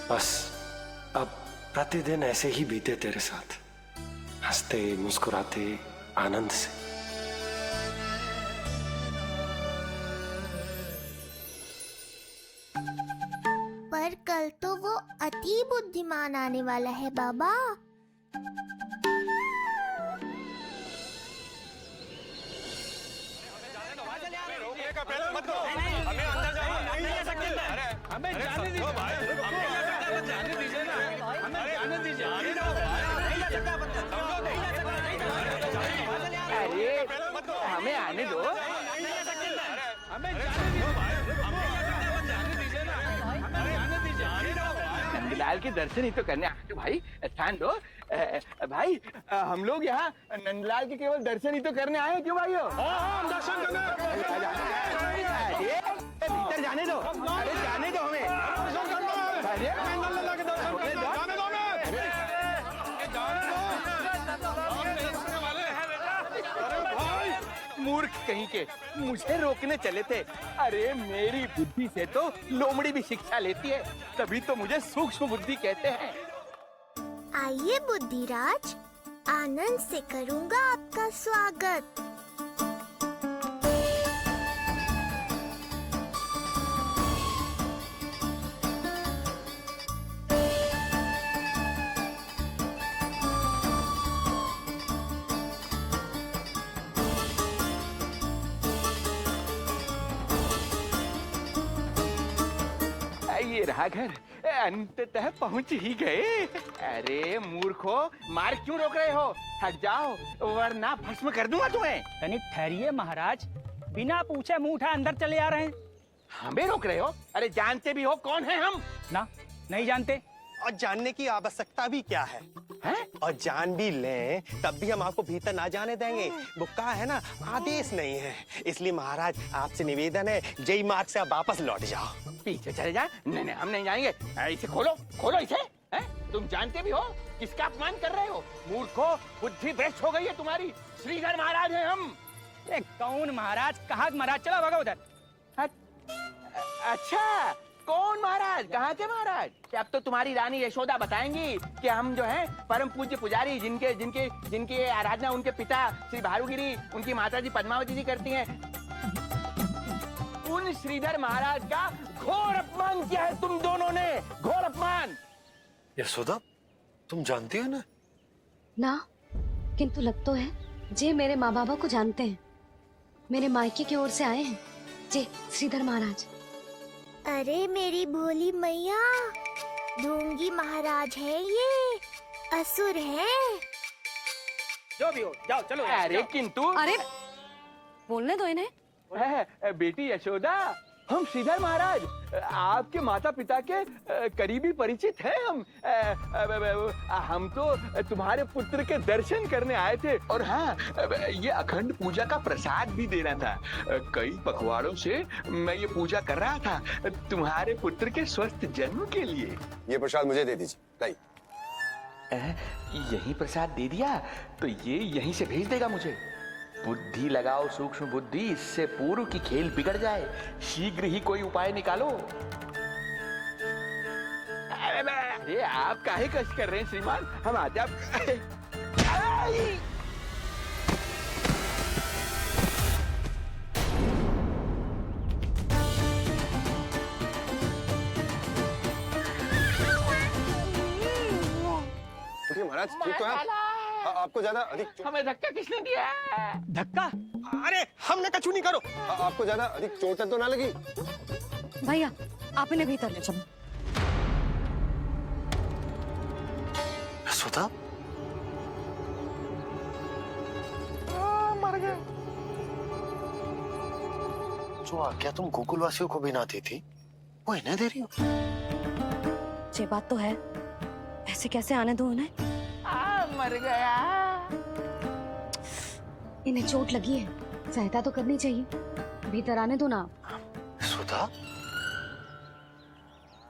[SPEAKER 1] बस अब प्रतिदिन ऐसे ही बीते तेरे साथ, हंसते मुस्कुराते आनंद से।
[SPEAKER 4] पर कल तो वो अति बुद्धिमान आने वाला है बाबा।
[SPEAKER 8] हमें अंदर हमें जाने दीजिए भाई, जाने दीजिए ना, हमें जाने दीजिए।
[SPEAKER 14] अरे हमें आने दो।
[SPEAKER 8] हमें जाने दीजिए ना, हमें जाने दीजिए।
[SPEAKER 14] नंदलाल के दर्शन ही तो करने आए थे भाई, स्थान दो। भाई हम लोग यहाँ नंदलाल के केवल दर्शन ही तो करने आए हैं, क्यों भाइयों?
[SPEAKER 8] हम दर्शन
[SPEAKER 14] भीतर जाने दो, अरे जाने दो हमें। मूर्ख कहीं के, मुझे रोकने चले थे। अरे मेरी बुद्धि से तो लोमड़ी भी शिक्षा लेती है, तभी तो मुझे सूक्ष्म बुद्धि कहते हैं।
[SPEAKER 4] आइए बुद्धिराज, आनंद से करूंगा आपका स्वागत।
[SPEAKER 14] महाघर अंततः पहुंच ही गए। अरे मूर्खो, मार्ग क्यों रोक रहे हो? हट जाओ वरना भस्म कर दूंगा तुम्हें।
[SPEAKER 8] तनिक ठहरिए महाराज, बिना पूछे मुंह उठा अंदर चले आ रहे हैं।
[SPEAKER 14] हमें रोक रहे हो? अरे जानते भी हो कौन है हम?
[SPEAKER 8] ना, नहीं जानते।
[SPEAKER 16] और जानने की आवश्यकता भी क्या है?
[SPEAKER 14] हैं?
[SPEAKER 16] और जान भी लें तब भी हम आपको भीतर ना जाने देंगे। वो कहा है ना, आदेश नहीं है। इसलिए महाराज आपसे निवेदन है, जय मार्ग से आप वापस लौट जाओ।
[SPEAKER 14] पीछे चले जाए? नहीं हम नहीं जाएंगे। इसे खोलो, खोलो इसे। हैं? तुम जानते भी हो किसका अपमान कर रहे हो? मूर्खो, बुद्धि भ्रष्ट हो गई है तुम्हारी। श्रीधर महाराज हैं हम।
[SPEAKER 8] कौन महाराज? कहाँ महाराज? चला भागो उधर।
[SPEAKER 14] अच्छा, कौन महाराज? कहाँ के महाराज? अब तो तुम्हारी रानी यशोदा बताएंगी कि हम जो है परम पूज्य पुजारी, जिनके जिनके जिनकी आराधना उनके पिता श्री भारुगिरी, उनकी माता जी पद्मावती जी करती हैं, उन श्रीधर महाराज का घोर अपमान किया है तुम दोनों ने। घोर अपमान।
[SPEAKER 1] यशोदा, तुम जानती हो ना?
[SPEAKER 13] ना, किंतु लग तो है जे मेरे माँ बाबा को जानते हैं। मेरे मायके की ओर से आए हैं जे श्रीधर महाराज।
[SPEAKER 4] अरे मेरी भोली मैया, ढोंगी महाराज है ये, असुर है।
[SPEAKER 8] जो भी हो, जाओ चलो।
[SPEAKER 14] अरे किंतु,
[SPEAKER 2] अरे बोलने दो इन्हें।
[SPEAKER 14] बेटी यशोदा, हम श्रीधर महाराज आपके माता पिता के करीबी परिचित हैं। हम तो तुम्हारे पुत्र के दर्शन करने आए थे। और हाँ, ये अखंड पूजा का प्रसाद भी देना था। कई पखवाड़ों से मैं ये पूजा कर रहा था तुम्हारे पुत्र के स्वस्थ जन्म के लिए।
[SPEAKER 17] ये प्रसाद मुझे दे दीजिए। लाई।
[SPEAKER 14] यही प्रसाद दे दिया तो ये यहीं से भेज देगा मुझे। बुद्धि लगाओ सूक्ष्म बुद्धि, इससे पूर्व की खेल बिगड़ जाए। शीघ्र ही कोई उपाय निकालो। अरे आप काहे कष्ट कर रहे हैं श्रीमान? हम आते आप।
[SPEAKER 17] महाराज ठीक तो है? आपको ज्यादा अधिक
[SPEAKER 14] हमें धक्का किसने दिया?
[SPEAKER 8] धक्का?
[SPEAKER 16] अरे हमने कछु नहीं करो।
[SPEAKER 17] आपको ज्यादा अधिक चोट तो ना लगी?
[SPEAKER 2] भैया, आप इन्हें भीतर ले चलो।
[SPEAKER 1] यशोदा,
[SPEAKER 14] मर गए।
[SPEAKER 1] जो आज्ञा तुम गोकुलवासियों को भी ना दी थी, वो इन्हें दे रही हो?
[SPEAKER 2] ये बात तो है, ऐसे कैसे आने दो उन्हें?
[SPEAKER 14] मर गया।
[SPEAKER 2] इन्हें चोट लगी है, सहायता तो करनी चाहिए। भीतर आने दो ना।
[SPEAKER 1] यशोदा,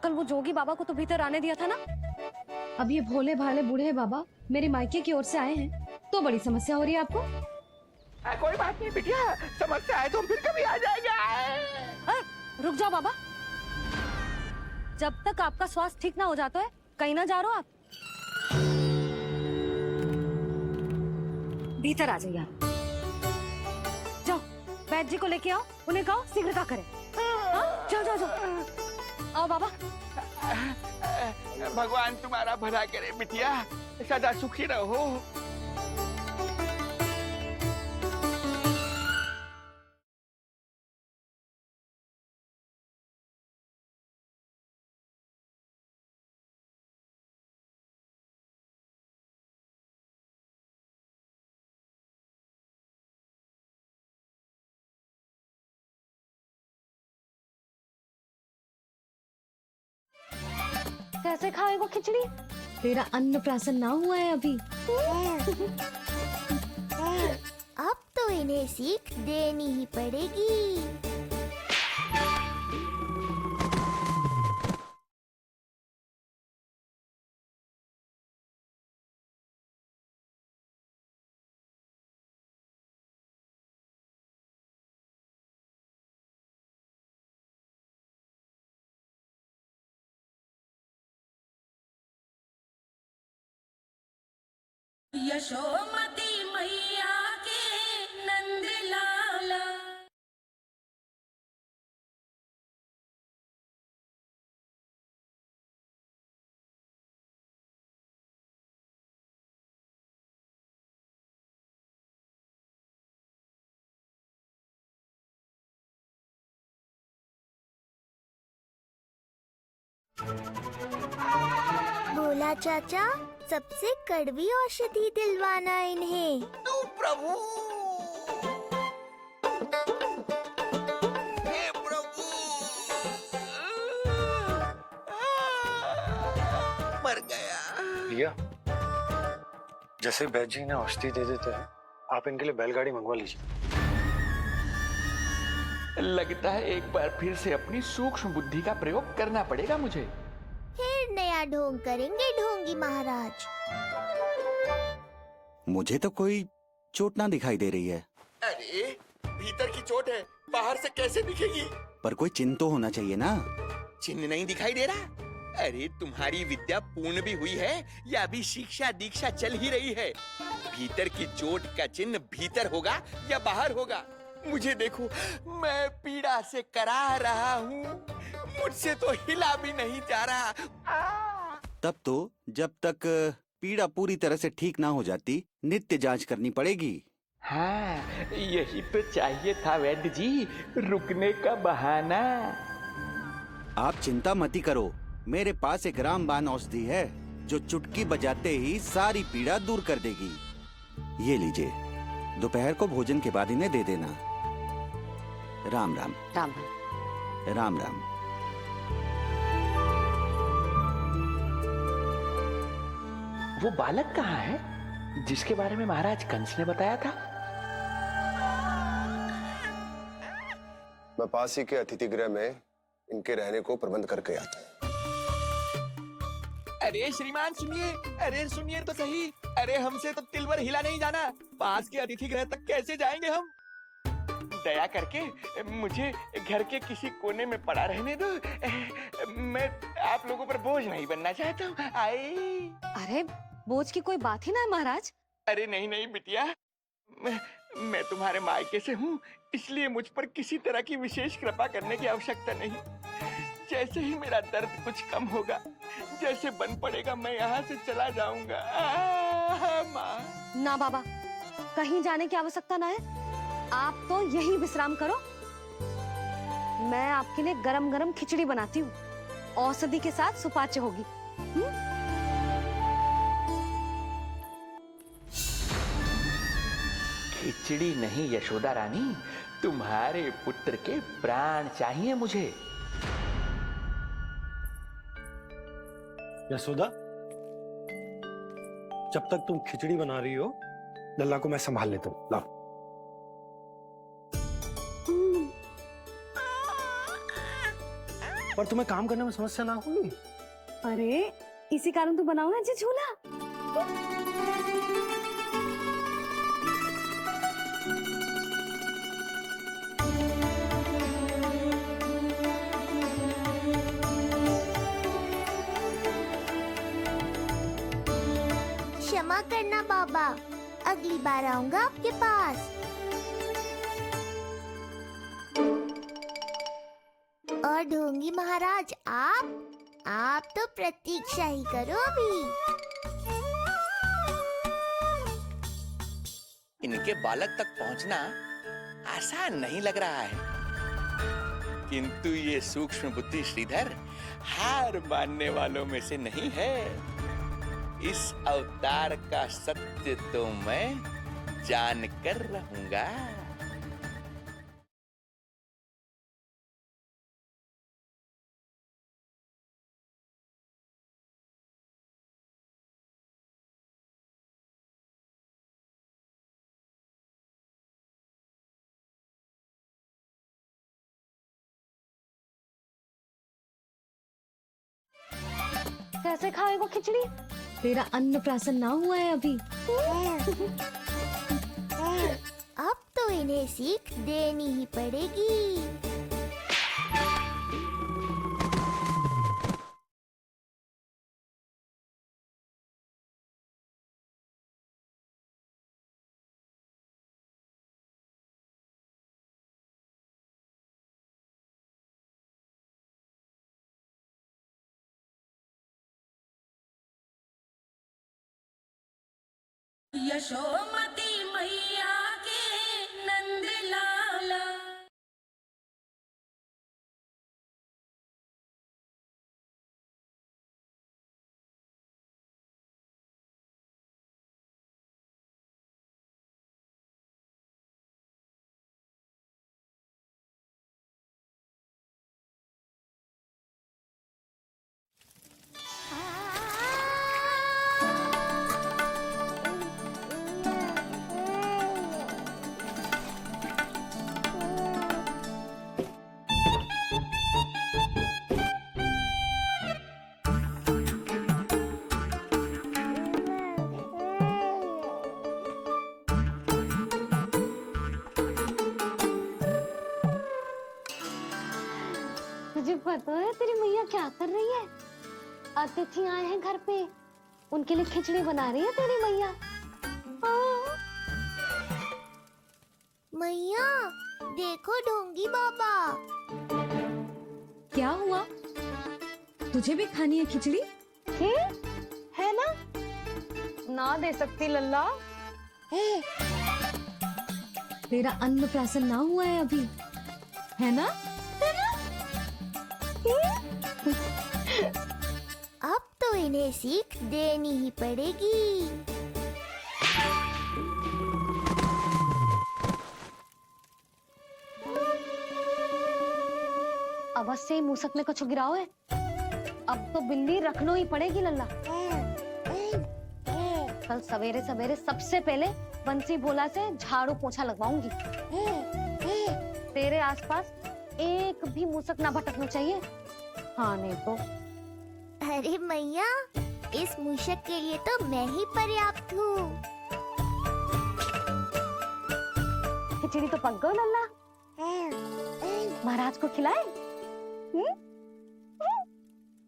[SPEAKER 2] कल वो जोगी बाबा को तो भीतर आने दिया था ना। अब ये भोले भाले बूढ़े बाबा मेरे मायके की ओर से आए हैं, तो बड़ी समस्या हो रही है आपको।
[SPEAKER 14] कोई बात नहीं बिटिया, समस्या है तो फिर कभी आ जाएगा।
[SPEAKER 2] रुक जाओ बाबा, जब तक आपका स्वास्थ्य ठीक ना हो जाता है कहीं ना जा रहे हो आप। भीतर आ जाइए आप। जाओ वैद्य जी को लेके आओ, उन्हें कहो शीघ्रता करें। जाओ जाओ जाओ। आओ बाबा।
[SPEAKER 14] भगवान तुम्हारा भला करे बिटिया, सदा सुखी रहो।
[SPEAKER 2] कैसे खाएगा खिचड़ी? तेरा अन्न प्राशन ना हुआ है अभी।
[SPEAKER 4] अब तो इन्हें सीख देनी ही पड़ेगी।
[SPEAKER 18] यशोमती मैया के नंद लाला।
[SPEAKER 4] बोला चाचा, सबसे कड़वी औषधि दिलवाना इन्हें।
[SPEAKER 10] तू प्रभु, हे प्रभु, मर गया।
[SPEAKER 1] भैया, जैसे बैद जी ने औषधि दे देते हैं, आप इनके लिए बैलगाड़ी मंगवा लीजिए।
[SPEAKER 14] लगता है एक बार फिर से अपनी सूक्ष्म बुद्धि का प्रयोग करना पड़ेगा मुझे।
[SPEAKER 4] फिर नया ढोंग करेंगे ढोंगी महाराज।
[SPEAKER 19] मुझे तो कोई चोट ना दिखाई दे रही है।
[SPEAKER 10] अरे भीतर की चोट है, बाहर से कैसे दिखेगी?
[SPEAKER 19] पर कोई चिन्ह तो होना चाहिए ना।
[SPEAKER 10] चिन्ह नहीं दिखाई दे रहा? अरे तुम्हारी विद्या पूर्ण भी हुई है या अभी शिक्षा दीक्षा चल ही रही है? भीतर की चोट का चिन्ह भीतर होगा या बाहर होगा? मुझे देखो, मैं पीड़ा से करा रहा हूँ, मुझसे तो हिला भी नहीं जा रहा।
[SPEAKER 19] तब तो जब तक पीड़ा पूरी तरह से ठीक ना हो जाती, नित्य जांच करनी पड़ेगी।
[SPEAKER 14] हाँ, यही तो चाहिए था वैद्य जी, रुकने का बहाना।
[SPEAKER 19] आप चिंता मती करो, मेरे पास एक रामबाण औषधि है जो चुटकी बजाते ही सारी पीड़ा दूर कर देगी। ये लीजिए, दोपहर को भोजन के बाद इन्हें दे देना। राम राम।
[SPEAKER 6] राम
[SPEAKER 19] राम राम।
[SPEAKER 14] वो बालक कहाँ है जिसके बारे में महाराज कंस ने बताया था?
[SPEAKER 17] मैं पास ही के अतिथि गृह में इनके रहने को प्रबंध करके आता हूँ।
[SPEAKER 10] अरे श्रीमान सुनिए, अरे सुनिए तो सही। अरे हमसे तो तिलवर हिला नहीं जाना, पास के अतिथि गृह तक कैसे जाएंगे हम? दया करके मुझे घर के किसी कोने में पड़ा रहने दो। मैं आप लोगों पर बोझ नहीं बनना चाहता हूँ।
[SPEAKER 2] अरे बोझ की कोई बात ही ना है महाराज।
[SPEAKER 10] अरे नहीं नहीं बिटिया, मैं तुम्हारे मायके से हूँ, इसलिए मुझ पर किसी तरह की विशेष कृपा करने की आवश्यकता नहीं। जैसे ही मेरा दर्द कुछ कम होगा, जैसे बन पड़ेगा, मैं यहाँ से चला जाऊंगा।
[SPEAKER 2] माँ। ना बाबा, कहीं जाने की आवश्यकता ना है, आप तो यही विश्राम करो। मैं आपके लिए गरम गरम खिचड़ी बनाती हूँ, औषधि के साथ सुपाच्य होगी।
[SPEAKER 14] खिचड़ी नहीं यशोदा रानी, तुम्हारे पुत्र के प्राण चाहिए मुझे।
[SPEAKER 1] यशोदा, जब तक तुम खिचड़ी बना रही हो, लल्ला को मैं संभाल लेता हूँ। लाओ। पर तुम्हें काम करने में समस्या ना होगी?
[SPEAKER 2] अरे इसी कारण तो बनाओ ना जी झूला।
[SPEAKER 4] क्षमा करना बाबा, अगली बार आऊंगा आपके पास। और ढोंगी महाराज, आप तो प्रतीक्षा ही करो अभी।
[SPEAKER 10] इनके बालक तक पहुंचना आसान नहीं लग रहा है, किंतु ये सूक्ष्म बुद्धि श्रीधर हार मानने वालों में से नहीं है। इस अवतार का सत्य तो मैं जानकर रहूंगा।
[SPEAKER 2] कैसे खाएगा खिचड़ी? तेरा अन्न प्राशन ना हुआ है अभी।
[SPEAKER 4] अब तो इन्हें सीख देनी ही पड़ेगी।
[SPEAKER 18] यशोमती मैया के नंद लाला।
[SPEAKER 13] पता है तेरी मैया क्या कर रही है? अतिथि आए हैं घर पे, उनके लिए खिचड़ी बना रही है तेरी मैया।
[SPEAKER 4] मैया देखो ढोंगी बाबा।
[SPEAKER 2] क्या हुआ? तुझे भी खानी है खिचड़ी?
[SPEAKER 13] है ना? ना दे सकती लल्ला।
[SPEAKER 2] तेरा अन्न प्राशन ना हुआ है अभी, है ना?
[SPEAKER 4] अब तो इन्हें सीख देनी ही पड़ेगी।
[SPEAKER 13] अवश्य ही मूसक में कुछ गिराओ है। अब तो बिल्ली रखना ही पड़ेगी लल्ला। कल सवेरे सवेरे सबसे पहले बंसी भोला से झाड़ू पोछा लगवाऊंगी। तेरे आसपास एक भी मूसक ना भटकना चाहिए। हाँ नहीं तो।
[SPEAKER 4] अरे मैया, इस मूषक के लिए तो मैं ही पर्याप्त हूँ।
[SPEAKER 13] खिचड़ी तो पक गई लल्ला। महाराज को खिलाए?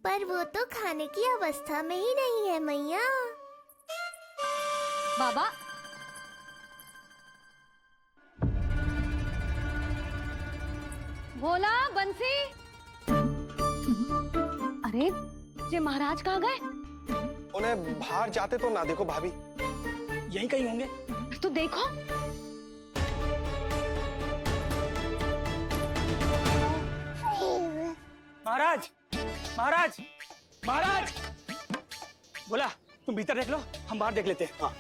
[SPEAKER 4] पर वो तो खाने की अवस्था में ही नहीं है मैया।
[SPEAKER 2] बाबा, भोला, बंसी।
[SPEAKER 13] अरे ये महाराज कहाँ गए?
[SPEAKER 16] उन्हें बाहर जाते तो ना देखो भाभी।
[SPEAKER 8] यहीं कहीं होंगे।
[SPEAKER 13] तो देखो।
[SPEAKER 8] महाराज, महाराज, महाराज। बोला तुम भीतर देख लो, हम बाहर देख लेते हैं। हाँ।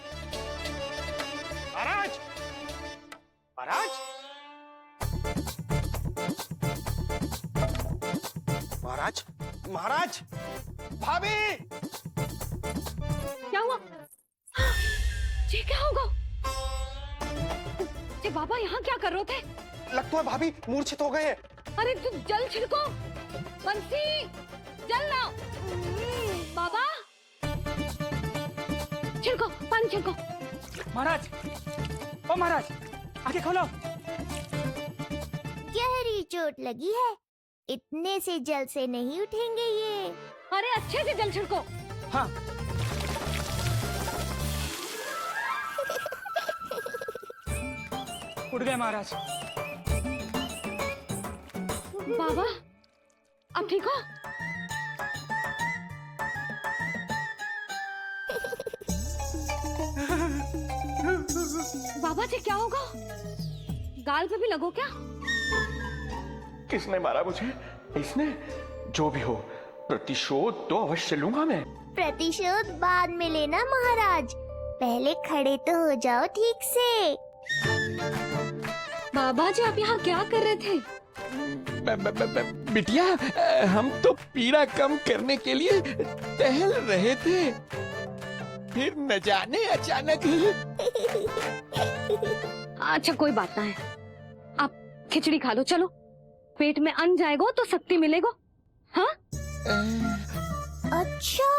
[SPEAKER 8] महाराज, महाराज,
[SPEAKER 16] महाराज, महाराज, भाभी।
[SPEAKER 2] क्या हुआ? ये क्या होगा? ये बाबा यहाँ क्या कर रहे थे?
[SPEAKER 16] लगता है भाभी मूर्छित हो गए हैं।
[SPEAKER 2] अरे तू जल छिड़को, बंसी, जल लाओ। बाबा, छिड़को, पानी छिड़को।
[SPEAKER 8] महाराज, ओ महाराज, आंखें खोलो।
[SPEAKER 4] गहरी चोट लगी है, इतने से जल से नहीं उठेंगे ये।
[SPEAKER 2] अरे अच्छे से जल छिड़को।
[SPEAKER 8] हाँ। उठ गए महाराज।
[SPEAKER 2] बाबा, आप ठीक हो? बाबा जी क्या होगा? गाल पे भी लगो क्या?
[SPEAKER 14] किसने मारा मुझे? इसने? जो भी हो, प्रतिशोध तो अवश्य लूंगा मैं।
[SPEAKER 4] प्रतिशोध बाद में लेना महाराज, पहले खड़े तो हो जाओ ठीक से।
[SPEAKER 2] बाबा जी आप यहाँ क्या कर रहे थे?
[SPEAKER 20] बिटिया, हम तो पीड़ा कम करने के लिए टहल रहे थे, फिर न जाने अचानक ही।
[SPEAKER 2] अच्छा कोई बात ना है, आप खिचड़ी खा लो। चलो, पेट में अन्न जाएगा तो शक्ति मिलेगा। हाँ?
[SPEAKER 4] अच्छा,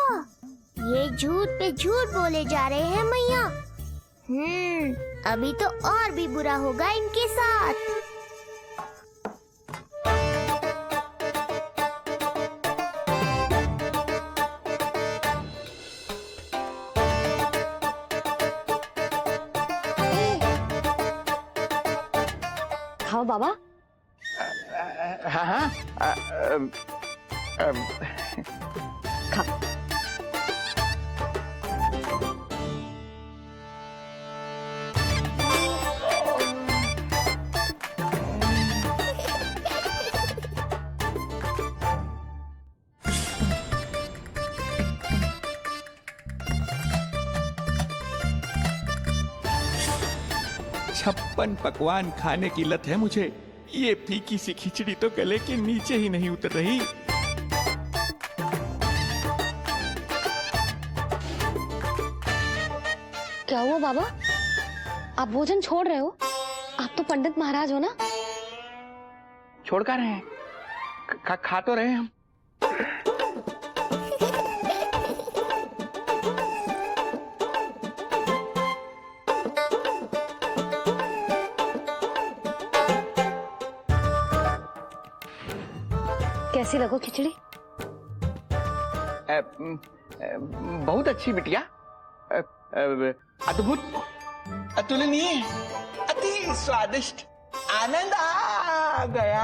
[SPEAKER 4] ये झूठ पे झूठ बोले जा रहे हैं मैया। अभी तो और भी बुरा होगा इनके साथ।
[SPEAKER 13] खाओ बाबा।
[SPEAKER 14] हाँ हाँ।
[SPEAKER 13] खा।
[SPEAKER 20] छप्पन पकवान खाने की लत है मुझे। ये फीकी सी खिचड़ी तो गले के नीचे ही नहीं उतर रही।
[SPEAKER 13] क्या हुआ बाबा? आप भोजन छोड़ रहे हो? आप तो पंडित महाराज हो ना?
[SPEAKER 14] छोड़ कर रहे हैं, खा तो रहे हैं हम।
[SPEAKER 13] कैसी लगो खिचड़ी?
[SPEAKER 20] बहुत अच्छी बिटिया, अद्भुत, अतुलनीय, अति स्वादिष्ट, आनंद आ गया।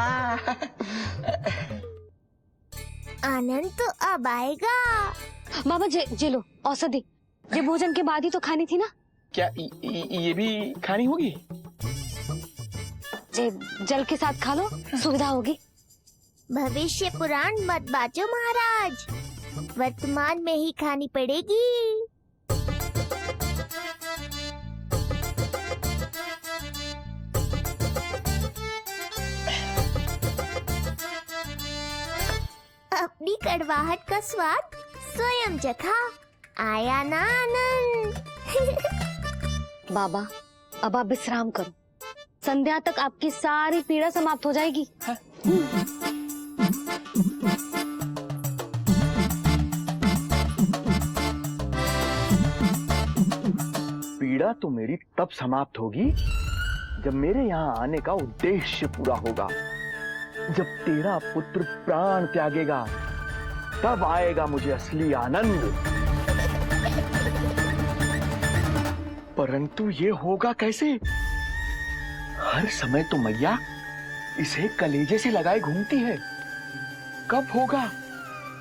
[SPEAKER 4] आनंद तो अब आएगा।
[SPEAKER 13] बाबा जे लो औषधि, ये भोजन के बाद ही तो खानी थी ना।
[SPEAKER 20] क्या ये भी खानी होगी?
[SPEAKER 13] जे जल के साथ खा लो, सुविधा होगी।
[SPEAKER 4] भविष्य पुराण मत बाजो महाराज, वर्तमान में ही खानी पड़ेगी। अपनी कड़वाहट का स्वाद स्वयं चखा, आया ना आनंद।
[SPEAKER 13] बाबा अब आप विश्राम करो, संध्या तक आपकी सारी पीड़ा समाप्त हो जाएगी।
[SPEAKER 14] पीड़ा तो मेरी तब समाप्त होगी जब मेरे यहाँ आने का उद्देश्य पूरा होगा। जब तेरा पुत्र प्राण त्यागेगा तब आएगा मुझे असली आनंद। परंतु ये होगा कैसे? हर समय तो मैया इसे कलेजे से लगाए घूमती है। कब होगा,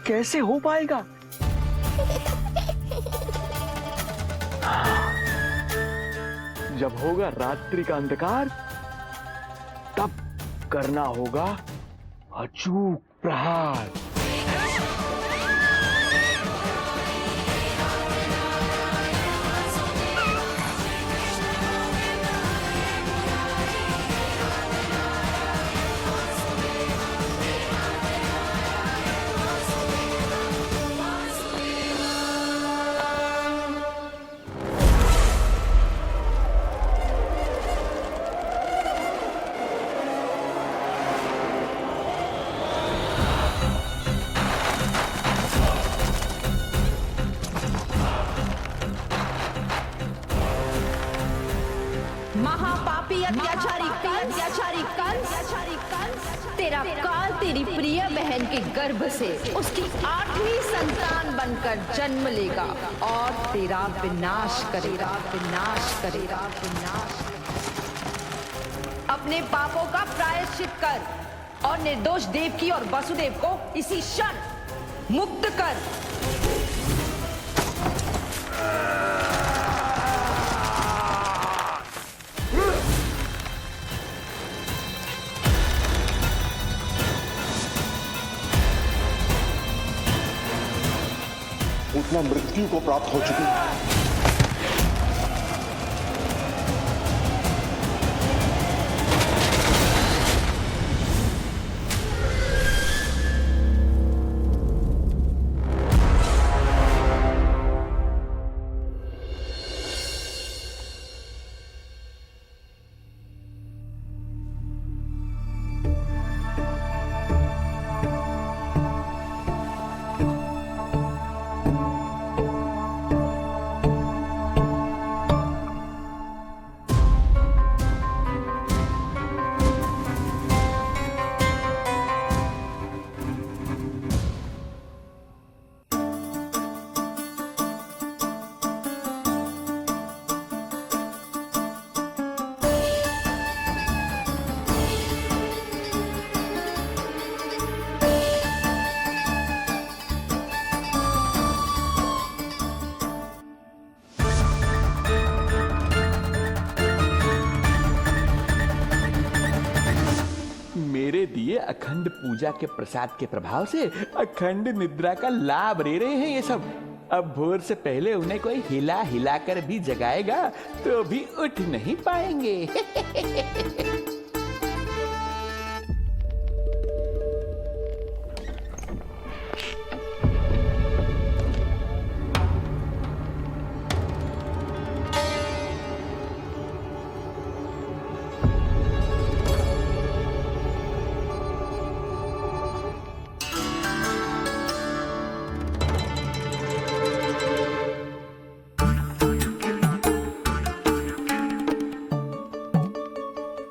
[SPEAKER 14] कैसे हो पाएगा? जब होगा रात्रि का अंधकार तब करना होगा अचूक प्रहार।
[SPEAKER 18] महापापी अत्याचारी कंस, तेरा काल तेरी प्रिय बहन के गर्भ से उसकी 8वीं संतान बनकर जन्म लेगा और तेरा विनाश करेगा। अपने पापों का प्रायश्चित कर और निर्दोष देवकी और वसुदेव को इसी क्षण मुक्त कर।
[SPEAKER 17] उतना मृत्यु को प्राप्त हो चुकी है।
[SPEAKER 20] मेरे दिए अखंड पूजा के प्रसाद के प्रभाव से अखंड निद्रा का लाभ ले रहे हैं ये सब। अब भोर से पहले उन्हें कोई हिला हिलाकर भी जगाएगा तो भी उठ नहीं पाएंगे।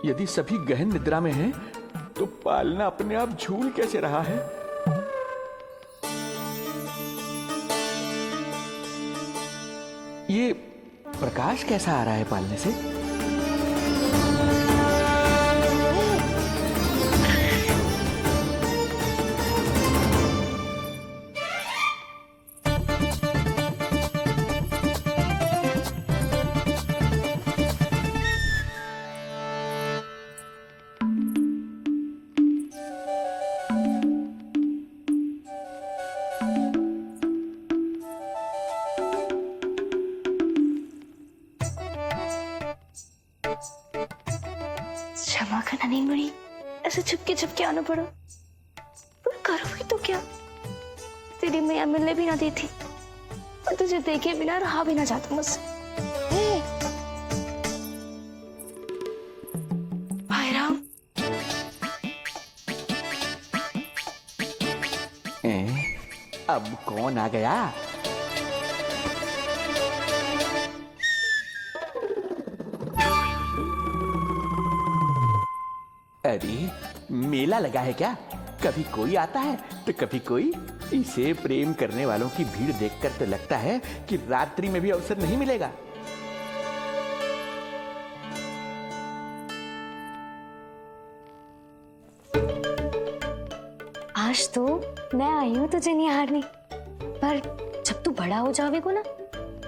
[SPEAKER 20] यदि सभी गहन निद्रा में हैं, तो पालना अपने आप झूल कैसे रहा है? प्रकाश कैसा आ रहा है पालने से?
[SPEAKER 13] क्षमा करना नहीं मुड़ी, ऐसे छुपके आना पड़ा। पर करो भी तो क्या, तेरी मैया मिलने भी ना दी थी और तुझे देखे बिना रहा भी ना जाता मुझसे। भाई राम,
[SPEAKER 20] अब कौन आ गया? अरे मेला लगा है क्या? कभी कोई आता है तो कभी कोई। इसे प्रेम करने वालों की भीड़ देखकर तो लगता है कि रात्रि में भी अवसर नहीं मिलेगा।
[SPEAKER 13] आज तो मैं आई हूँ तुझे निहारने, पर जब तू बड़ा हो जावेगो ना,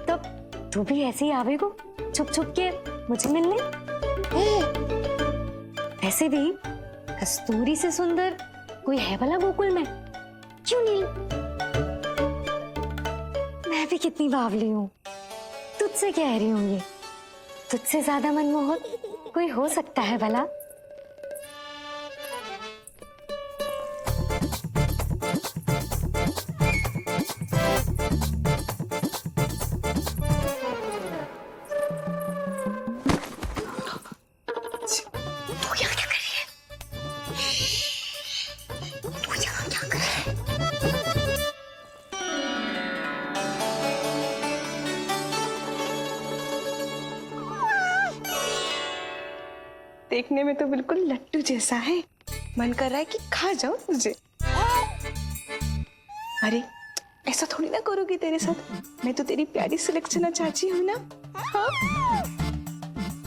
[SPEAKER 13] तब तू भी ऐसे ही आवेगो छुप छुप के मुझे मिलने। ऐसे भी कस्तूरी से सुंदर कोई है भला गोकुल में? क्यों नहीं? मैं भी कितनी बावली हूँ, तुझसे कह रही हूँ ये। तुझसे ज्यादा मनमोहक कोई हो सकता है भला?
[SPEAKER 21] देखने में तो बिल्कुल लट्टू जैसा है, मन कर रहा है कि खा जाओ तुझे। अरे ऐसा थोड़ी ना करोगी तेरे साथ, मैं तो तेरी प्यारी सुलक्षणा चाची हूँ ना। हाँ?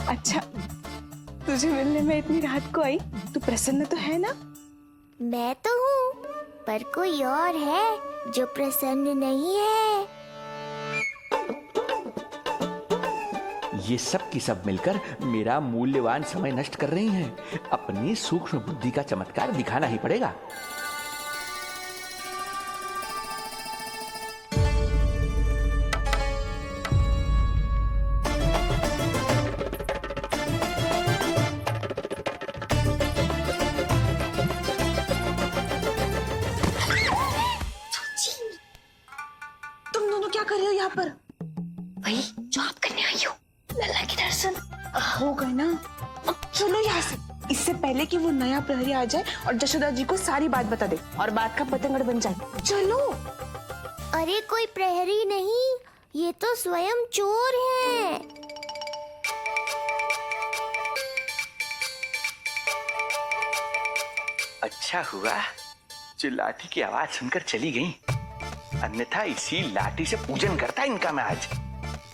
[SPEAKER 21] अच्छा, तुझे मिलने में इतनी रात को आई, तू प्रसन्न तो है ना?
[SPEAKER 4] मैं तो हूँ, पर कोई और है जो प्रसन्न नहीं है।
[SPEAKER 20] ये सब की सब मिलकर मेरा मूल्यवान समय नष्ट कर रही हैं। अपनी सूक्ष्म बुद्धि का चमत्कार दिखाना ही पड़ेगा।
[SPEAKER 21] तुम दोनों क्या कर रहे हो यहाँ पर?
[SPEAKER 13] वही जो आप करने आई हो, लल्ला के दर्शन।
[SPEAKER 21] हो गए ना, अब चलो यहाँ से, इससे पहले कि वो नया प्रहरी आ जाए और जशोदा जी को सारी बात बता दे और बात का पतंगड़ बन जाए। चलो।
[SPEAKER 4] अरे कोई प्रहरी नहीं, ये तो स्वयं चोर है।
[SPEAKER 20] अच्छा हुआ जो लाठी की आवाज सुनकर चली गई, अन्यथा इसी लाठी से पूजन करता इनका मैं आज।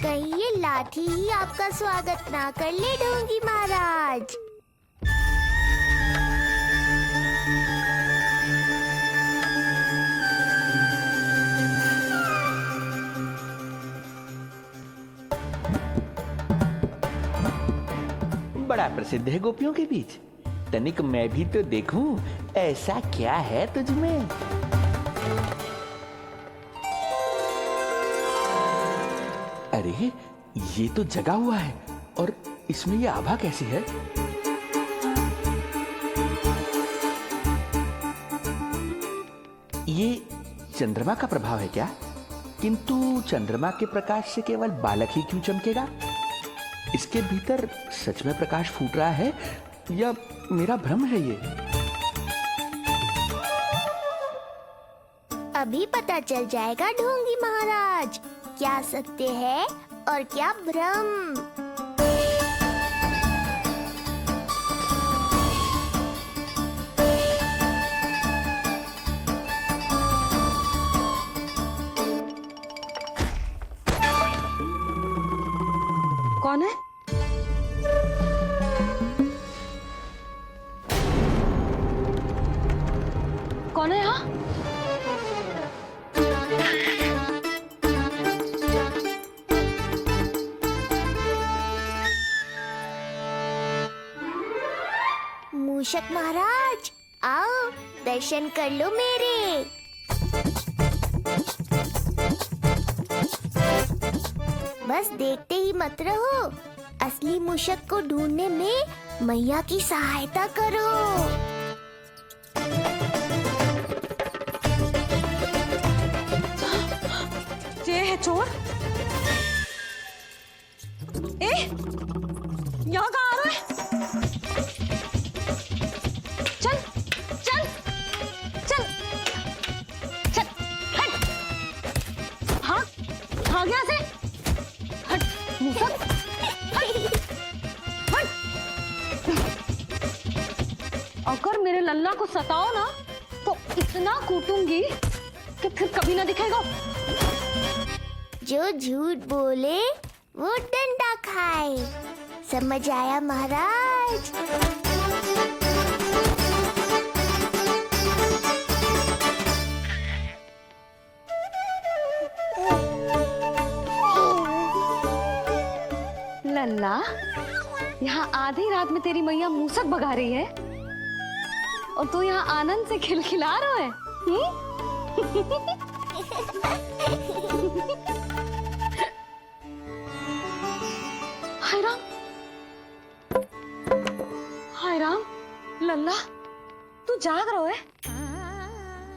[SPEAKER 4] कहीं ये लाठी ही आपका स्वागत ना कर ले ढोंगी महाराज।
[SPEAKER 20] बड़ा प्रसिद्ध है गोपियों के बीच। तनिक मैं भी तो देखूं ऐसा क्या है तुझ में। अरे ये तो जगा हुआ है, और इसमें ये आभा कैसी है? ये चंद्रमा का प्रभाव है क्या? किंतु चंद्रमा के प्रकाश से केवल बालक ही क्यों चमकेगा? इसके भीतर सच में प्रकाश फूट रहा है या मेरा भ्रम है ये?
[SPEAKER 4] अभी पता चल जाएगा ढोंगी महाराज, क्या सत्य है और क्या भ्रम।
[SPEAKER 2] कौन है यहाँ?
[SPEAKER 4] मूषक महाराज, आओ दर्शन कर लो मेरे। बस देखते ही मत रहो, असली मूषक को ढूंढने में मैया की सहायता करो।
[SPEAKER 2] ये है चोर। यहाँ कहाँ आ रहा है? चल चल चल चल, हट। हाँ हाँ, गया से हट मूसक, हट हट। अगर मेरे लल्ला को सताओ ना तो इतना कूटूंगी कि फिर कभी ना दिखेगा।
[SPEAKER 4] जो झूठ बोले वो डंडा खाए, समझ आया महाराज?
[SPEAKER 2] लल्ला, यहाँ आधी रात में तेरी मैया मूसक भगा रही है और तू यहाँ आनंद से खिलखिला रहा है। हाय राम, हाय राम। लल्ला, तू जाग रहा है?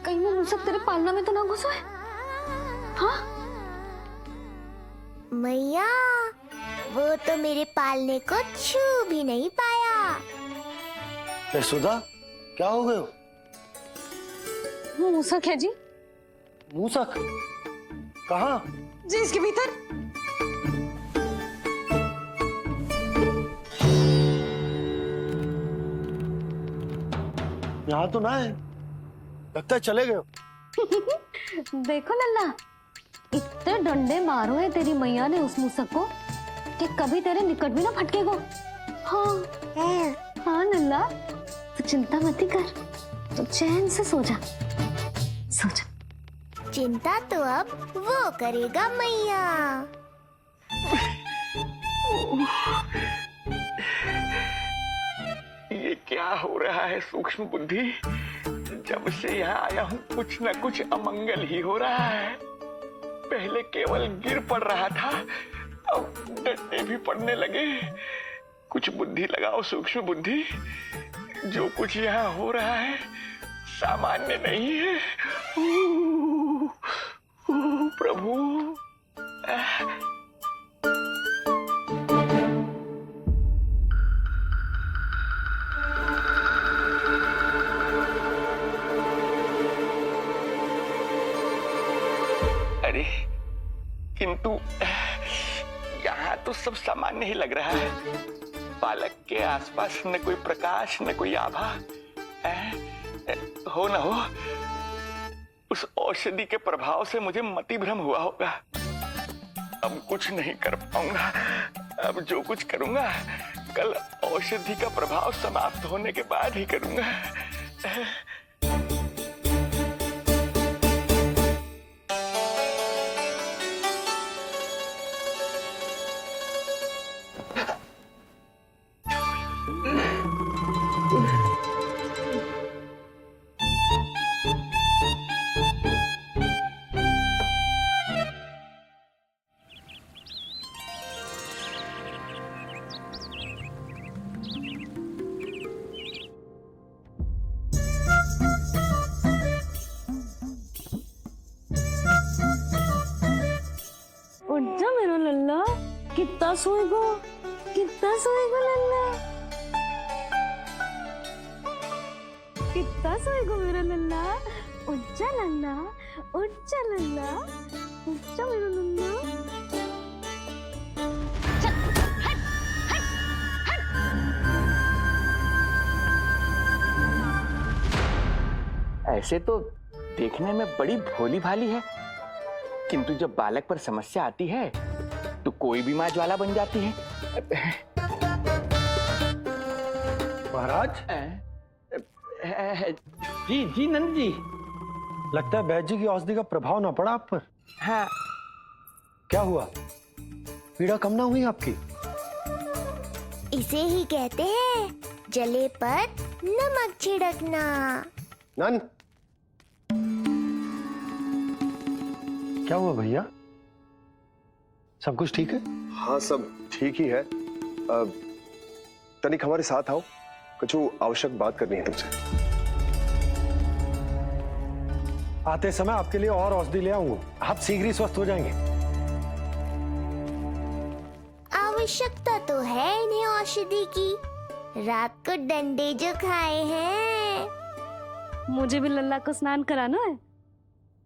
[SPEAKER 2] कहीं वो मूसक तेरे पालना में तो ना घुसा है? हाँ
[SPEAKER 4] मैया, वो तो मेरे पालने को छू भी नहीं पाया।
[SPEAKER 1] यशोदा, क्या हो गए हो?
[SPEAKER 2] वो मूसक है जी।
[SPEAKER 1] मूसक? कहाँ?
[SPEAKER 2] जी इसके भीतर।
[SPEAKER 1] यहाँ तो ना है, लगता है चले गए हो।
[SPEAKER 2] देखो लल्ला, इतने डंडे मारो है तेरी मैया ने उस मूसक को कि कभी तेरे निकट भी ना फटकेगा। हाँ हाँ लल्ला, तू चिंता मत कर, तू चैन से सो जा, सो जा।
[SPEAKER 4] चिंता तो अब वो करेगा मैया।
[SPEAKER 20] ये क्या हो रहा है सूक्ष्म बुद्धि? जब से यहाँ आया हूँ कुछ न कुछ अमंगल ही हो रहा है। पहले केवल गिर पड़ रहा था, अब डंडे भी पड़ने लगे। कुछ बुद्धि लगाओ सूक्ष्म बुद्धि, जो कुछ यहाँ हो रहा है सामान्य नहीं है। प्रभु, अरे किंतु यहाँ तो सब सामान्य ही लग रहा है। बालक के आसपास न कोई प्रकाश न कोई आभा। हो न हो उस औषधि के प्रभाव से मुझे मति भ्रम हुआ होगा। अब कुछ नहीं कर पाऊंगा। अब जो कुछ करूंगा कल औषधि का प्रभाव समाप्त होने के बाद ही करूंगा।
[SPEAKER 2] कितना सोएगो, कितना सोएगो लल्ला, कितना सोएगो मेरा लल्ला। उठ जा लल्ला, उठ जा लल्ला, उठ जा मेरा लल्ला। चल, हट, हट, हट।
[SPEAKER 20] ऐसे तो देखने में बड़ी भोली भाली है, किंतु जब बालक पर समस्या आती है तो कोई भी माँ ज्वाला बन जाती है।
[SPEAKER 1] महाराज,
[SPEAKER 20] जी जी नंद जी।
[SPEAKER 1] लगता है बैद जी की औषधि का प्रभाव ना पड़ा आप पर।
[SPEAKER 20] हाँ।
[SPEAKER 1] क्या हुआ, पीड़ा कम ना हुई आपकी?
[SPEAKER 4] इसे ही कहते हैं जले पर नमक छिड़कना।
[SPEAKER 17] नन,
[SPEAKER 1] क्या हुआ भैया, सब कुछ ठीक है?
[SPEAKER 17] हाँ सब ठीक ही है। तनिक हमारे साथ आओ, कुछ आवश्यक बात करनी है तुमसे।
[SPEAKER 1] आते समय आपके लिए और औषधि ले आऊंगा, आप शीघ्र ही स्वस्थ हो जाएंगे।
[SPEAKER 4] आवश्यकता तो है इन्हें औषधि की, रात को डंडे जो खाए हैं।
[SPEAKER 2] मुझे भी लल्ला को स्नान कराना है।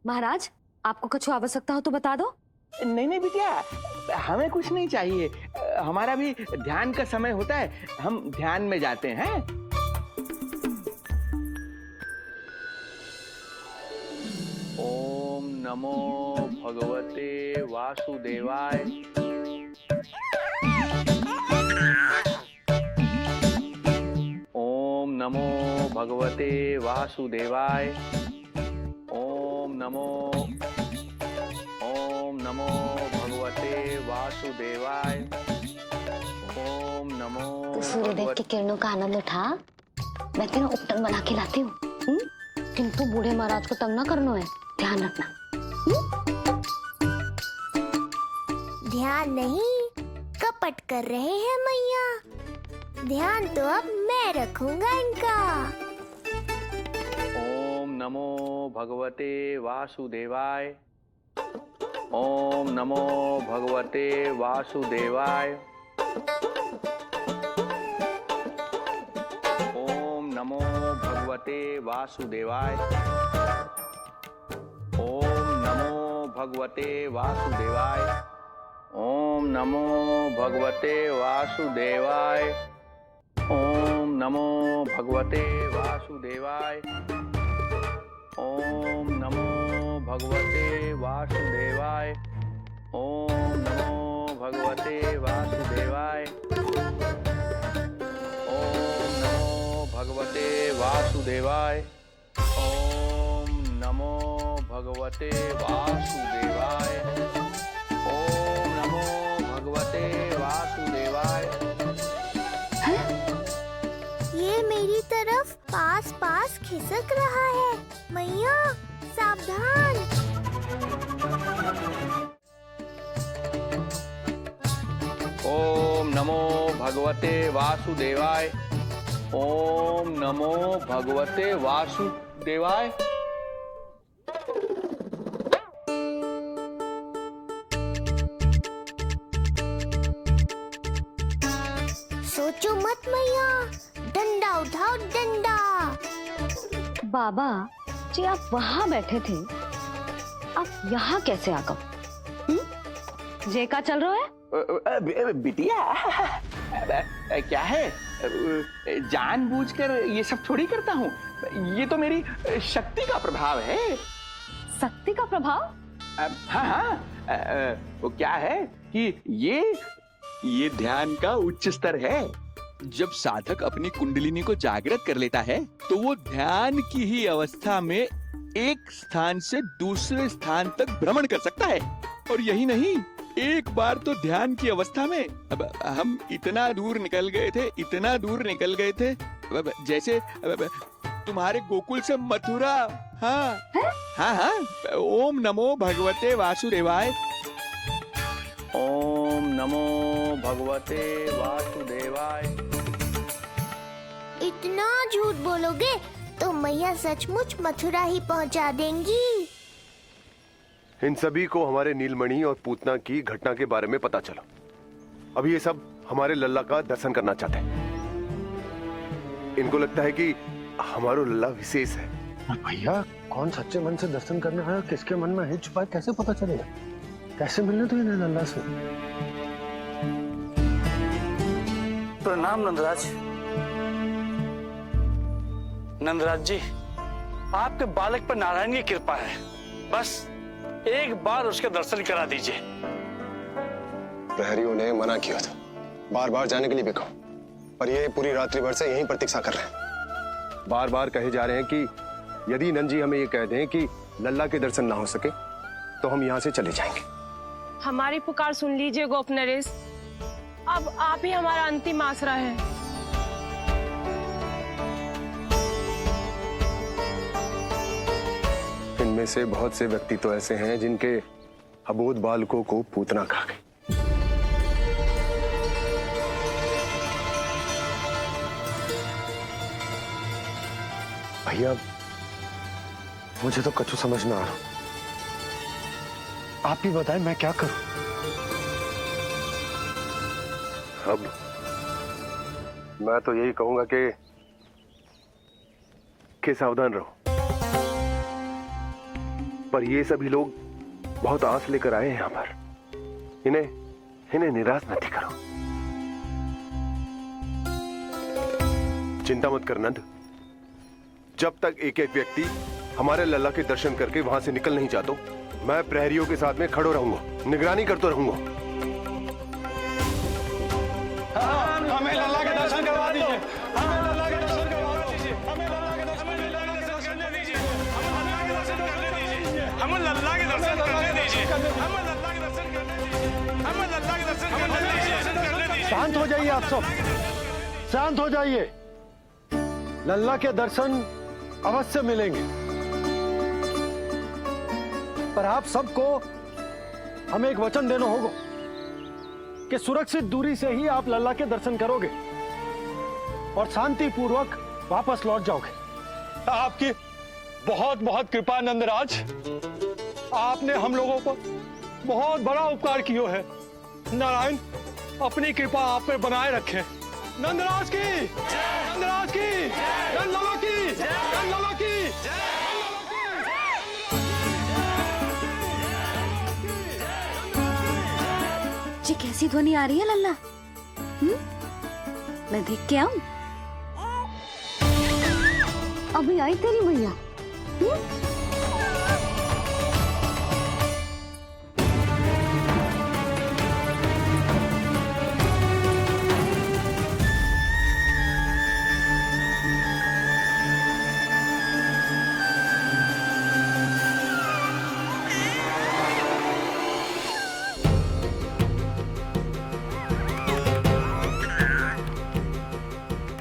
[SPEAKER 2] महाराज, आपको कुछ आवश्यकता हो तो बता दो।
[SPEAKER 20] नहीं नहीं बिटिया, हमें कुछ नहीं चाहिए। हमारा भी ध्यान का समय होता है, हम ध्यान में जाते हैं। ओम नमो भगवते वासुदेवाय। ओम नमो भगवते वासुदेवाय। ओम नमो भगवते वासुदेवाय। ओम नमो।
[SPEAKER 7] सूर्यदेव की किरणों का आनंद उठा, मैं तेरा उपटन बना के लाती हूँ। किंतु बूढ़े महाराज को तंग ना करना है, ध्यान रखना।
[SPEAKER 4] ध्यान नहीं, कपट कर रहे हैं मैया। ध्यान तो अब मैं रखूंगा इनका।
[SPEAKER 20] ओम नमो भगवते वासुदेवाय। ओम नमो भगवते वासुदेवाय। ओम नमो भगवते वासुदेवाय। ओम नमो भगवते वासुदेवाय। ओम नमो भगवते वासुदेवाय। ओम नमो भगवते वासुदेवाय। ओम नमो भगवते वासुदेवाय। ओम नमो भगवते वासुदेवाय। ओम नमो भगवते वासुदेवाय। ओम नमो भगवते वासुदेवाय। ओम नमो भगवते वासुदेवाय।
[SPEAKER 4] ये मेरी तरफ पास पास खिसक रहा है। मैया सावधान।
[SPEAKER 20] ओम नमो भगवते वासुदेवाय। ओम नमो भगवते वासुदेवाय।
[SPEAKER 4] सोचो मत मैया, डंडा उठाओ डंडा।
[SPEAKER 2] बाबा जी, आप वहां बैठे थे, आप यहाँ कैसे आ गए? जे का चल रहा है?
[SPEAKER 20] बिटिया, क्या है, जानबूझकर ये सब थोड़ी करता हूँ। ये तो मेरी शक्ति का प्रभाव है।
[SPEAKER 2] शक्ति का प्रभाव?
[SPEAKER 20] हाँ हाँ, वो क्या है कि ये ध्यान का उच्च स्तर है। जब साधक अपनी कुंडलिनी को जागृत कर लेता है तो वो ध्यान की ही अवस्था में एक स्थान से दूसरे स्थान तक भ्रमण कर सकता है। और यही नहीं, एक बार तो ध्यान की अवस्था में अब हम इतना दूर निकल गए थे, जैसे तुम्हारे गोकुल से मथुरा। हाँ हाँ हाँ। ओम नमो भगवते वासुदेवाय। ओम नमो भगवते वासुदेवाय।
[SPEAKER 4] इतना झूठ बोलोगे तो मैया सचमुच मथुरा ही पहुंचा देंगी।
[SPEAKER 17] इन सभी को हमारे नीलमणि और पूतना की घटना के बारे में पता चला। अभी ये सब हमारे लल्ला का दर्शन करना चाहते हैं। इनको लगता है कि हमारा लल्ला विशेष है।
[SPEAKER 1] भैया, कौन सच्चे मन से दर्शन करने आया, किसके मन में है छुपा, कैसे पता चलेगा? कैसे मिलने तो इन्हें लल्ला से?
[SPEAKER 22] प्रणाम नंदराज। नंदराज जी, आपके बालक पर नारायण की कृपा है, बस एक बार उसके दर्शन करा दीजिए।
[SPEAKER 17] प्रहरियों ने मना किया था, बार बार जाने के लिए भी कहा, पर ये पूरी रात्रि भर से यहीं प्रतीक्षा कर रहे हैं। बार बार कहे जा रहे हैं कि यदि नंद जी हमें ये कह दें कि लल्ला के दर्शन ना हो सके तो हम यहाँ से चले जाएंगे।
[SPEAKER 21] हमारी पुकार सुन लीजिए गोप नरेश, अब आप ही हमारा अंतिम आसरा है।
[SPEAKER 17] इनमें से बहुत से व्यक्ति तो ऐसे हैं जिनके अबोध बालकों को पूतना खा गई। भैया मुझे तो कछु समझ ना आ रहा, आप ही बताएं मैं क्या करूं? अब मैं तो यही कहूंगा कि सावधान रहो, पर ये सभी लोग बहुत आस लेकर आए हैं यहाँ पर, इन्हें निराश मत करो। चिंता मत कर नंद, जब तक एक एक व्यक्ति हमारे लल्ला के दर्शन करके वहां से निकल नहीं जाता, मैं प्रहरियों के साथ में खड़ो रहूंगा, निगरानी करता रहूंगा।
[SPEAKER 8] हमें लल्ला के दर्शन करवा दीजिए, हमें लल्ला के दर्शन करवा दीजिए, हमें लल्ला के दर्शन करने दीजिए, हमें लल्ला के दर्शन करने दीजिए, हमें लल्ला के दर्शन करने दीजिए, हमें लल्ला के दर्शन करने दीजिए।
[SPEAKER 1] शांत हो जाइए आप सब, शांत हो जाइए। लल्ला के दर्शन अवश्य मिलेंगे, पर आप सबको हमें एक वचन देना होगा कि सुरक्षित दूरी से ही आप लल्ला के दर्शन करोगे और शांति पूर्वक वापस लौट जाओगे।
[SPEAKER 8] आपकी बहुत बहुत कृपा नंदराज, आपने हम लोगों पर बहुत बड़ा उपकार किया है। नारायण अपनी कृपा आप पे बनाए रखे। नंदराज की, नंदराज की, नंदलाला की, नंदलाला की।
[SPEAKER 2] जी कैसी ध्वनि आ रही है लल्ला? मैं देख के आऊं? अभी आई तेरी मैया।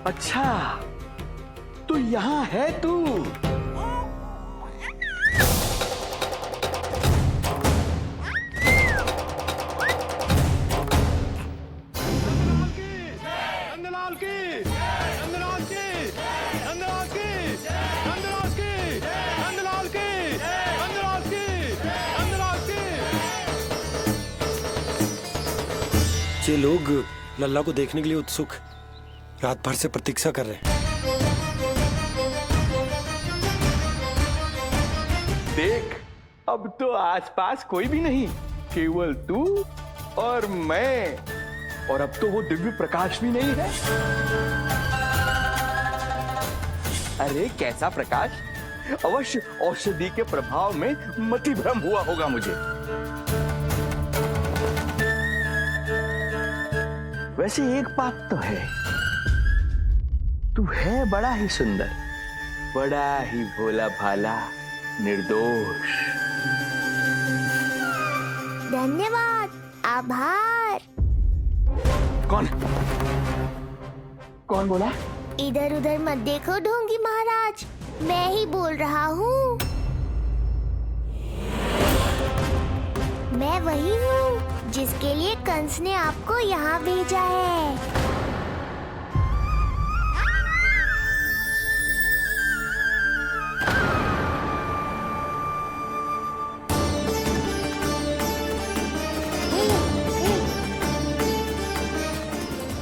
[SPEAKER 20] अच्छा तो यहाँ है तू?
[SPEAKER 8] नंदलाल की, नंदलाल की, नंदलाल की, नंदलाल की, नंदलाल की, नंदलाल की, नंदलाल की।
[SPEAKER 1] ये लोग लल्ला को देखने के लिए उत्सुक रात भर से प्रतीक्षा कर रहे हैं।
[SPEAKER 20] देख अब तो आसपास कोई भी नहीं, केवल तू और मैं, और अब तो वो दिव्य प्रकाश भी नहीं है। अरे कैसा प्रकाश? अवश्य औषधि के प्रभाव में मति भ्रम हुआ होगा मुझे। वैसे एक बात तो है, तू है बड़ा ही सुंदर, बड़ा ही भोला भाला, निर्दोष।
[SPEAKER 4] धन्यवाद, आभार।
[SPEAKER 20] कौन कौन बोला?
[SPEAKER 4] इधर उधर मत देखो ढोंगी महाराज, मैं ही बोल रहा हूँ। मैं वही हूँ जिसके लिए कंस ने आपको यहाँ भेजा है।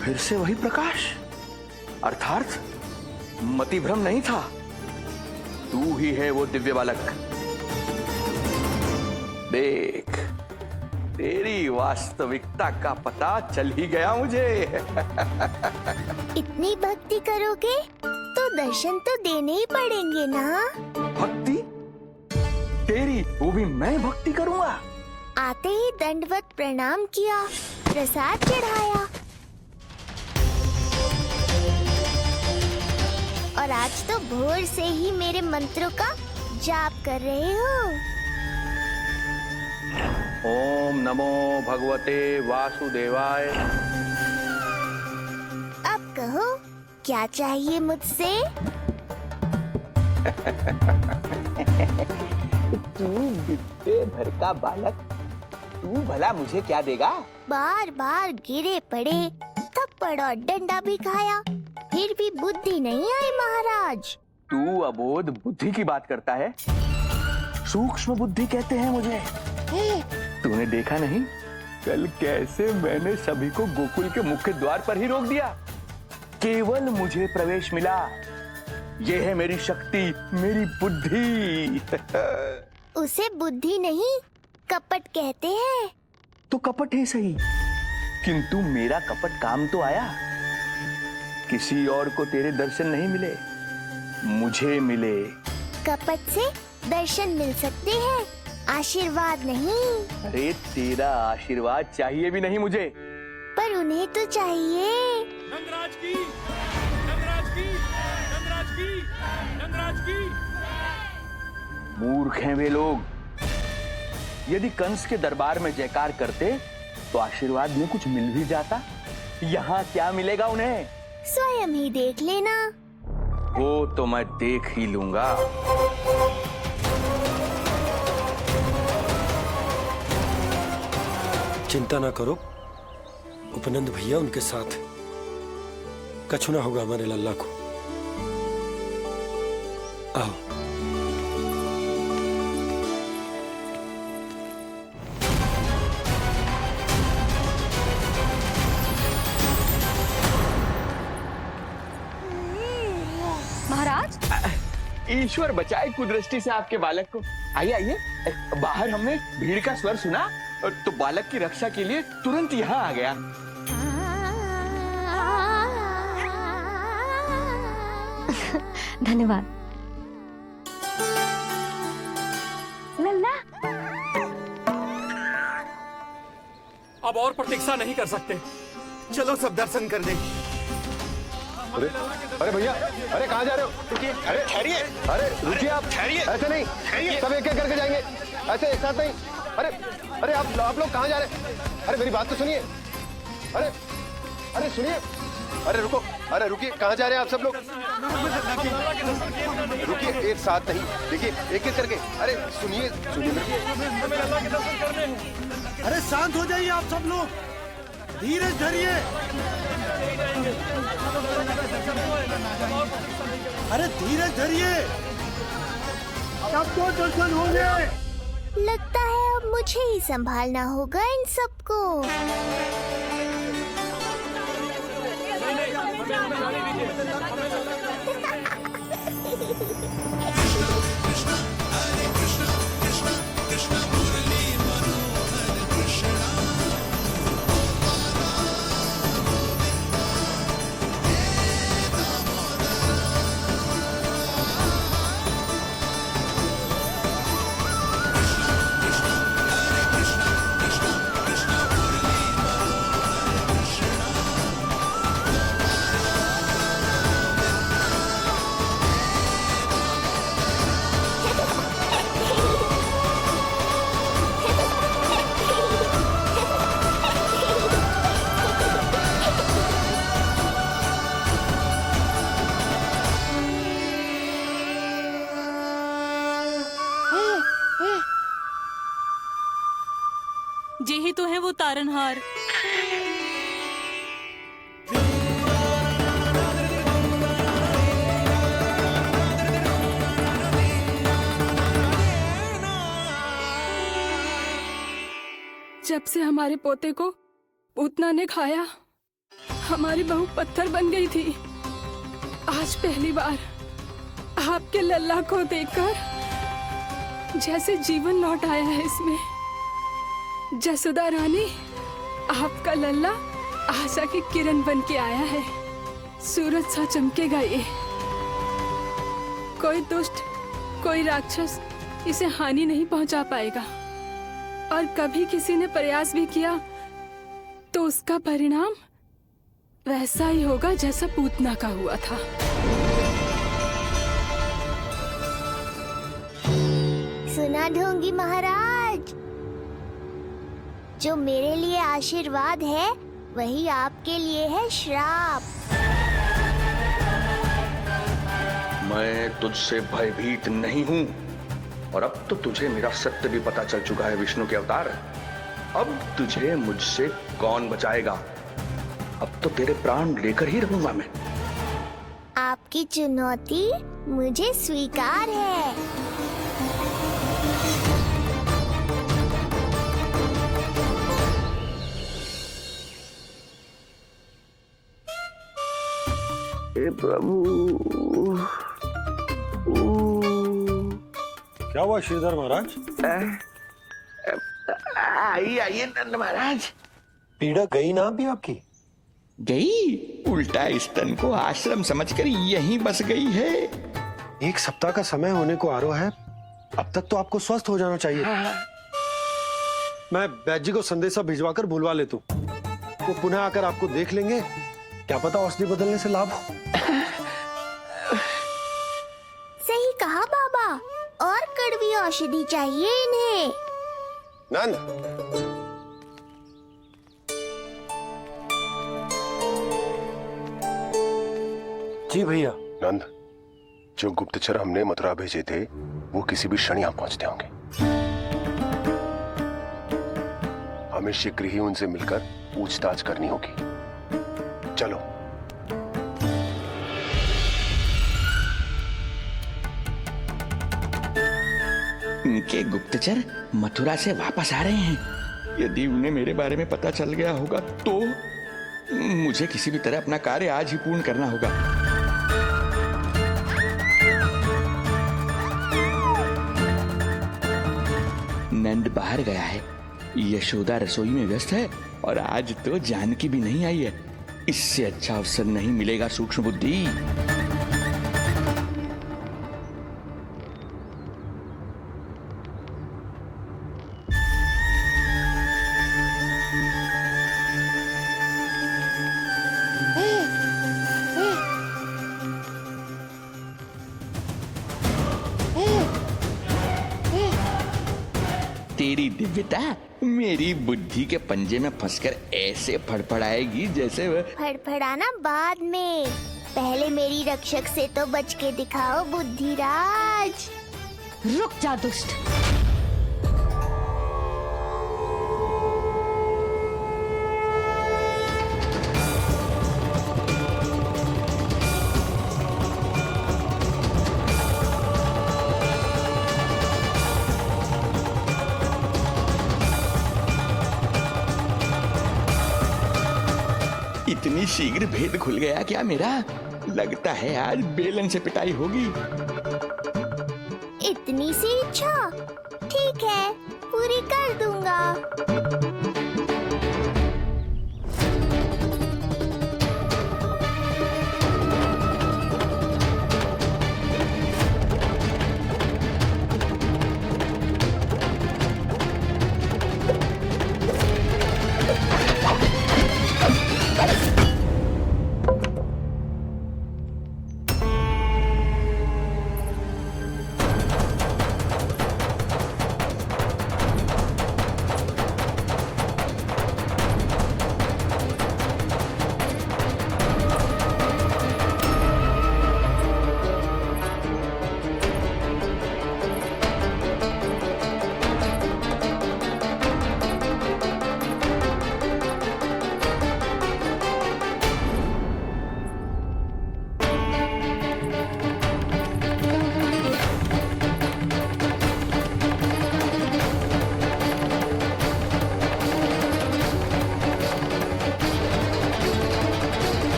[SPEAKER 20] फिर से वही प्रकाश, अर्थात मति भ्रम नहीं था, तू ही है वो दिव्य बालक। देख तेरी वास्तविकता का पता चल ही गया मुझे।
[SPEAKER 4] इतनी भक्ति करोगे तो दर्शन तो देने ही पड़ेंगे ना।
[SPEAKER 20] भक्ति तेरी, वो भी मैं भक्ति करूंगा?
[SPEAKER 4] आते ही दंडवत प्रणाम किया, प्रसाद चढ़ाया और और आज तो भोर से ही मेरे मंत्रों का जाप कर रहे हो।
[SPEAKER 14] ओम नमो भगवते वासुदेवाय।
[SPEAKER 4] अब कहो क्या चाहिए मुझसे?
[SPEAKER 20] तू बिट्टे भर का बालक, तू भला मुझे क्या देगा?
[SPEAKER 4] बार बार गिरे पड़े, थप्पड़ और डंडा भी खाया, फिर भी बुद्धि नहीं आई महाराज।
[SPEAKER 14] तू अबोध बुद्धि की बात करता है? सूक्ष्म बुद्धि कहते हैं मुझे। तूने देखा नहीं कल कैसे मैंने सभी को गोकुल के मुख्य द्वार पर ही रोक दिया? केवल मुझे प्रवेश मिला। ये है मेरी शक्ति, मेरी बुद्धि।
[SPEAKER 4] उसे बुद्धि नहीं कपट कहते हैं।
[SPEAKER 14] तो कपट है सही, किंतु मेरा कपट काम तो आया। किसी और को तेरे दर्शन नहीं मिले, मुझे मिले।
[SPEAKER 4] कपट से दर्शन मिल सकते हैं, आशीर्वाद नहीं।
[SPEAKER 14] अरे तेरा आशीर्वाद चाहिए भी नहीं मुझे।
[SPEAKER 4] पर उन्हें तो चाहिए।
[SPEAKER 8] नंदराज की, नंदराज की, नंदराज की, नंदराज की।
[SPEAKER 14] मूर्ख हैं वे लोग। यदि कंस के दरबार में जयकार करते तो आशीर्वाद में कुछ मिल भी जाता। यहाँ क्या मिलेगा उन्हें?
[SPEAKER 4] स्वयं ही देख लेना।
[SPEAKER 14] वो तो मैं देख ही लूंगा।
[SPEAKER 1] चिंता ना करो, उपनंद भैया उनके साथ, कछु ना होगा हमारे लल्ला को। आओ।
[SPEAKER 2] महाराज,
[SPEAKER 20] ईश्वर बचाए कुदृष्टि से आपके बालक को। आइए आइए, बाहर हमने भीड़ का स्वर सुना तो बालक की रक्षा के लिए तुरंत यहाँ आ गया।
[SPEAKER 2] धन्यवाद।
[SPEAKER 13] लल्ला,
[SPEAKER 8] अब और प्रतीक्षा नहीं कर सकते,
[SPEAKER 16] चलो सब दर्शन कर दें।
[SPEAKER 17] अरे अरे भैया, अरे कहाँ जा रहे हो?
[SPEAKER 16] अरे ठहरिए,
[SPEAKER 17] अरे रुकिए आप,
[SPEAKER 16] ठहरिए,
[SPEAKER 17] ऐसे नहीं, सब एक एक करके जाएंगे, ऐसे एक साथ नहीं। अरे अरे आप लोग कहाँ जा रहे हैं? अरे मेरी बात तो सुनिए। अरे अरे सुनिए, अरे रुको, अरे रुकिए, कहाँ जा रहे हैं आप सब लोग? रुकिए, एक साथ नहीं, देखिए एक एक करके। अरे सुनिए सुनिए।
[SPEAKER 1] अरे शांत हो जाइए आप सब लोग, धीरज धरिए। अरे धीरज धरिए, सबको दर्शन होंगे।
[SPEAKER 4] लगता है अब मुझे ही संभालना होगा इन सबको।
[SPEAKER 15] जे ही तो है वो तारनहार।
[SPEAKER 21] जब से हमारे पोते को पूतना ने खाया, हमारी बहू पत्थर बन गई थी। आज पहली बार आपके लल्ला को देखकर जैसे जीवन लौट आया है इसमें। जसोदा रानी, आपका लल्ला आशा की किरण बन के आया है। सूरज सा चमकेगा ये। कोई दुष्ट, कोई राक्षस इसे हानि नहीं पहुंचा पाएगा। और कभी किसी ने प्रयास भी किया तो उसका परिणाम वैसा ही होगा जैसा पूतना का हुआ था।
[SPEAKER 4] हाँ ढोंगी महाराज, जो मेरे लिए आशीर्वाद है वही आपके लिए है श्राप।
[SPEAKER 14] मैं तुझसे भयभीत नहीं हूं, और अब तो तुझे मेरा सत्य भी पता चल चुका है विष्णु के अवतार। अब तुझे मुझसे कौन बचाएगा? अब तो तेरे प्राण लेकर ही रहूंगा मैं।
[SPEAKER 4] आपकी चुनौती मुझे स्वीकार है।
[SPEAKER 17] हे प्रभु।
[SPEAKER 1] क्या हुआ श्रीधर महाराज?
[SPEAKER 20] आइए नंद महाराज।
[SPEAKER 1] पीड़ा गई ना अभी आपकी?
[SPEAKER 20] गई? उल्टा स्तन को आश्रम समझकर यहीं बस गई है।
[SPEAKER 1] 1 सप्ताह का समय होने को आ रहा है, अब तक तो आपको स्वस्थ हो जाना चाहिए। मैं वैद्य जी को संदेशा भिजवाकर बुलवा लेता हूँ, वो पुनः आकर आपको देख लेंगे, क्या पता औषधि बदलने से लाभ हो।
[SPEAKER 4] सही कहा बाबा, और कड़वी औषधि चाहिए इन्हें।
[SPEAKER 17] नंद,
[SPEAKER 1] जी भैया।
[SPEAKER 17] नंद, जो गुप्तचर हमने मथुरा भेजे थे वो किसी भी क्षण यहाँ पहुंचते होंगे। हमें शीघ्र ही उनसे मिलकर पूछताछ करनी होगी। चलो।
[SPEAKER 20] उनके गुप्तचर मथुरा से वापस आ रहे हैं। यदि उन्हें मेरे बारे में पता चल गया होगा तो मुझे किसी भी तरह अपना कार्य आज ही पूर्ण करना होगा। नंद बाहर गया है, यशोदा रसोई में व्यस्त है, और आज तो जानकी भी नहीं आई है। इससे अच्छा अवसर नहीं मिलेगा सूक्ष्म बुद्धि। तेरी दिव्यता मेरी बुद्धि के पंजे में फंसकर ऐसे फड़फड़ाएगी जैसे वह।
[SPEAKER 4] फड़फड़ाना बाद में, पहले मेरी रक्षक से तो बच के दिखाओ बुद्धिराज।
[SPEAKER 2] रुक जा दुष्ट।
[SPEAKER 20] इतनी शीघ्र भेद खुल गया क्या मेरा? लगता है आज बेलन से पिटाई होगी।
[SPEAKER 4] इतनी सी इच्छा? ठीक है, पूरी कर दूंगा।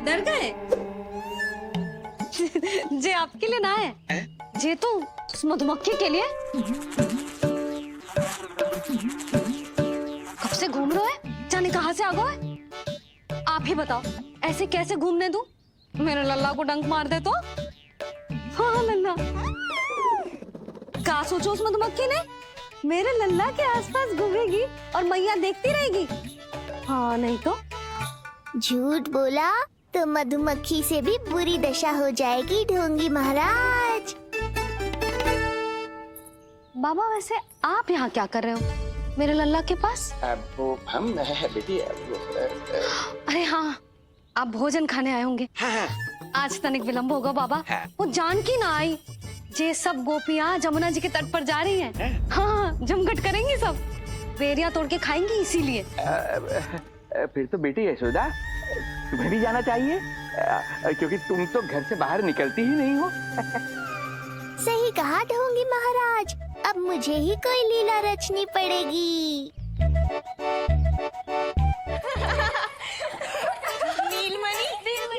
[SPEAKER 2] डर गए? जे आपके लिए ना है, जे तो उस मधुमक्खी के लिए। कब से घूम रहे हो? जाने कहाँ से आ गए? आप ही बताओ, ऐसे कैसे घूमने दूं? मेरे लल्ला को डंक मार दे तो? हाँ लल्ला, क्या सोचो उस मधुमक्खी ने? मेरे लल्ला के आसपास घूमेगी और मैया देखती रहेगी। हाँ नहीं तो?
[SPEAKER 4] झूठ बोला तो मधुमक्खी से भी बुरी दशा हो जाएगी ढोंगी महाराज।
[SPEAKER 2] बाबा वैसे आप यहाँ क्या कर रहे हो मेरे लल्ला के पास?
[SPEAKER 12] वो हम बेटी
[SPEAKER 2] अरे हाँ, आप भोजन खाने आए होंगे।
[SPEAKER 12] हाँ।
[SPEAKER 2] आज तनिक विलंब होगा बाबा। वो जानकी ना आई। ये सब गोपियाँ जमुना जी के तट पर जा रही हैं। हाँ, जमघट करेंगी सब, बेरिया तोड़ के खाएंगी इसीलिए।
[SPEAKER 12] फिर तो बेटी यशोदा तुम्हें भी जाना चाहिए, क्योंकि तुम तो घर से बाहर निकलती ही नहीं हो।
[SPEAKER 4] सही कहा ढोंगी महाराज, अब मुझे ही कोई लीला रचनी पड़ेगी।
[SPEAKER 21] नीलमणि,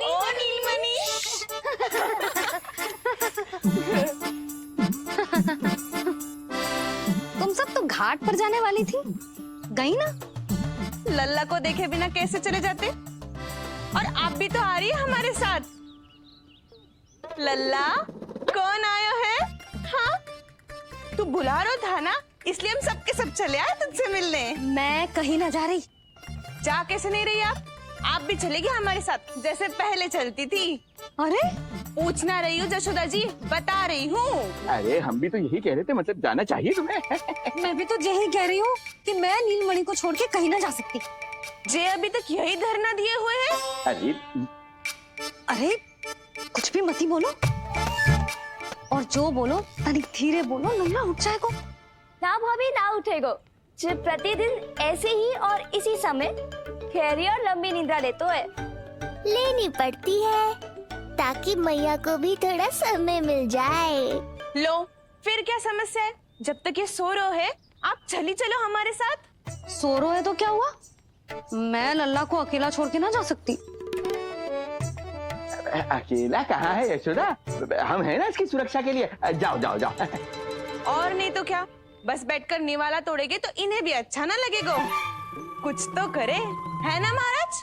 [SPEAKER 21] ओ नीलमणि।
[SPEAKER 2] तुम सब तो घाट पर जाने वाली थी, गई ना?
[SPEAKER 21] लल्ला को देखे बिना कैसे चले जाते? और आप भी तो आ रही है हमारे साथ। लल्ला, कौन आयो है? हाँ, तू बुला रहा था ना, इसलिए हम सबके सब चले आए तुझसे मिलने।
[SPEAKER 2] मैं कहीं ना जा रही।
[SPEAKER 21] जा कैसे नहीं रही आप भी चलेगी हमारे साथ, जैसे पहले चलती थी।
[SPEAKER 2] अरे
[SPEAKER 21] पूछना रही हूँ जशोदा जी, बता रही हूँ।
[SPEAKER 12] अरे हम भी तो यही कह रहे थे, मतलब जाना चाहिए तुम्हें।
[SPEAKER 2] मैं भी तो यही कह रही हूँ कि मैं नीलमणि को छोड़ के कहीं ना जा सकती।
[SPEAKER 21] जे अभी तक यही धरना दिए हुए हैं।
[SPEAKER 2] अरे कुछ भी मती बोलो, और जो बोलो तनिक धीरे बोलो, नल्ला उठ जाएगा।
[SPEAKER 13] ना भाभी ना उठेगो, जो प्रतिदिन ऐसे ही और इसी समय गहरी और लंबी निद्रा लेते है।
[SPEAKER 4] लेनी पड़ती है ताकि मैया को भी थोड़ा समय मिल जाए।
[SPEAKER 21] लो, फिर क्या समस्या है? जब तक ये सो रहे है, आप चली चलो हमारे साथ।
[SPEAKER 2] सो रहे है तो क्या हुआ? मैं लल्ला को अकेला छोड़ के ना जा सकती।
[SPEAKER 12] अकेला कहाँ है यशोदा, हम हैं ना इसकी सुरक्षा के लिए। जाओ जाओ जाओ।
[SPEAKER 21] और नहीं तो क्या, बस बैठकर निवाला तोड़ेगे तो इन्हें भी अच्छा ना लगेगा। कुछ तो करे, है ना महाराज?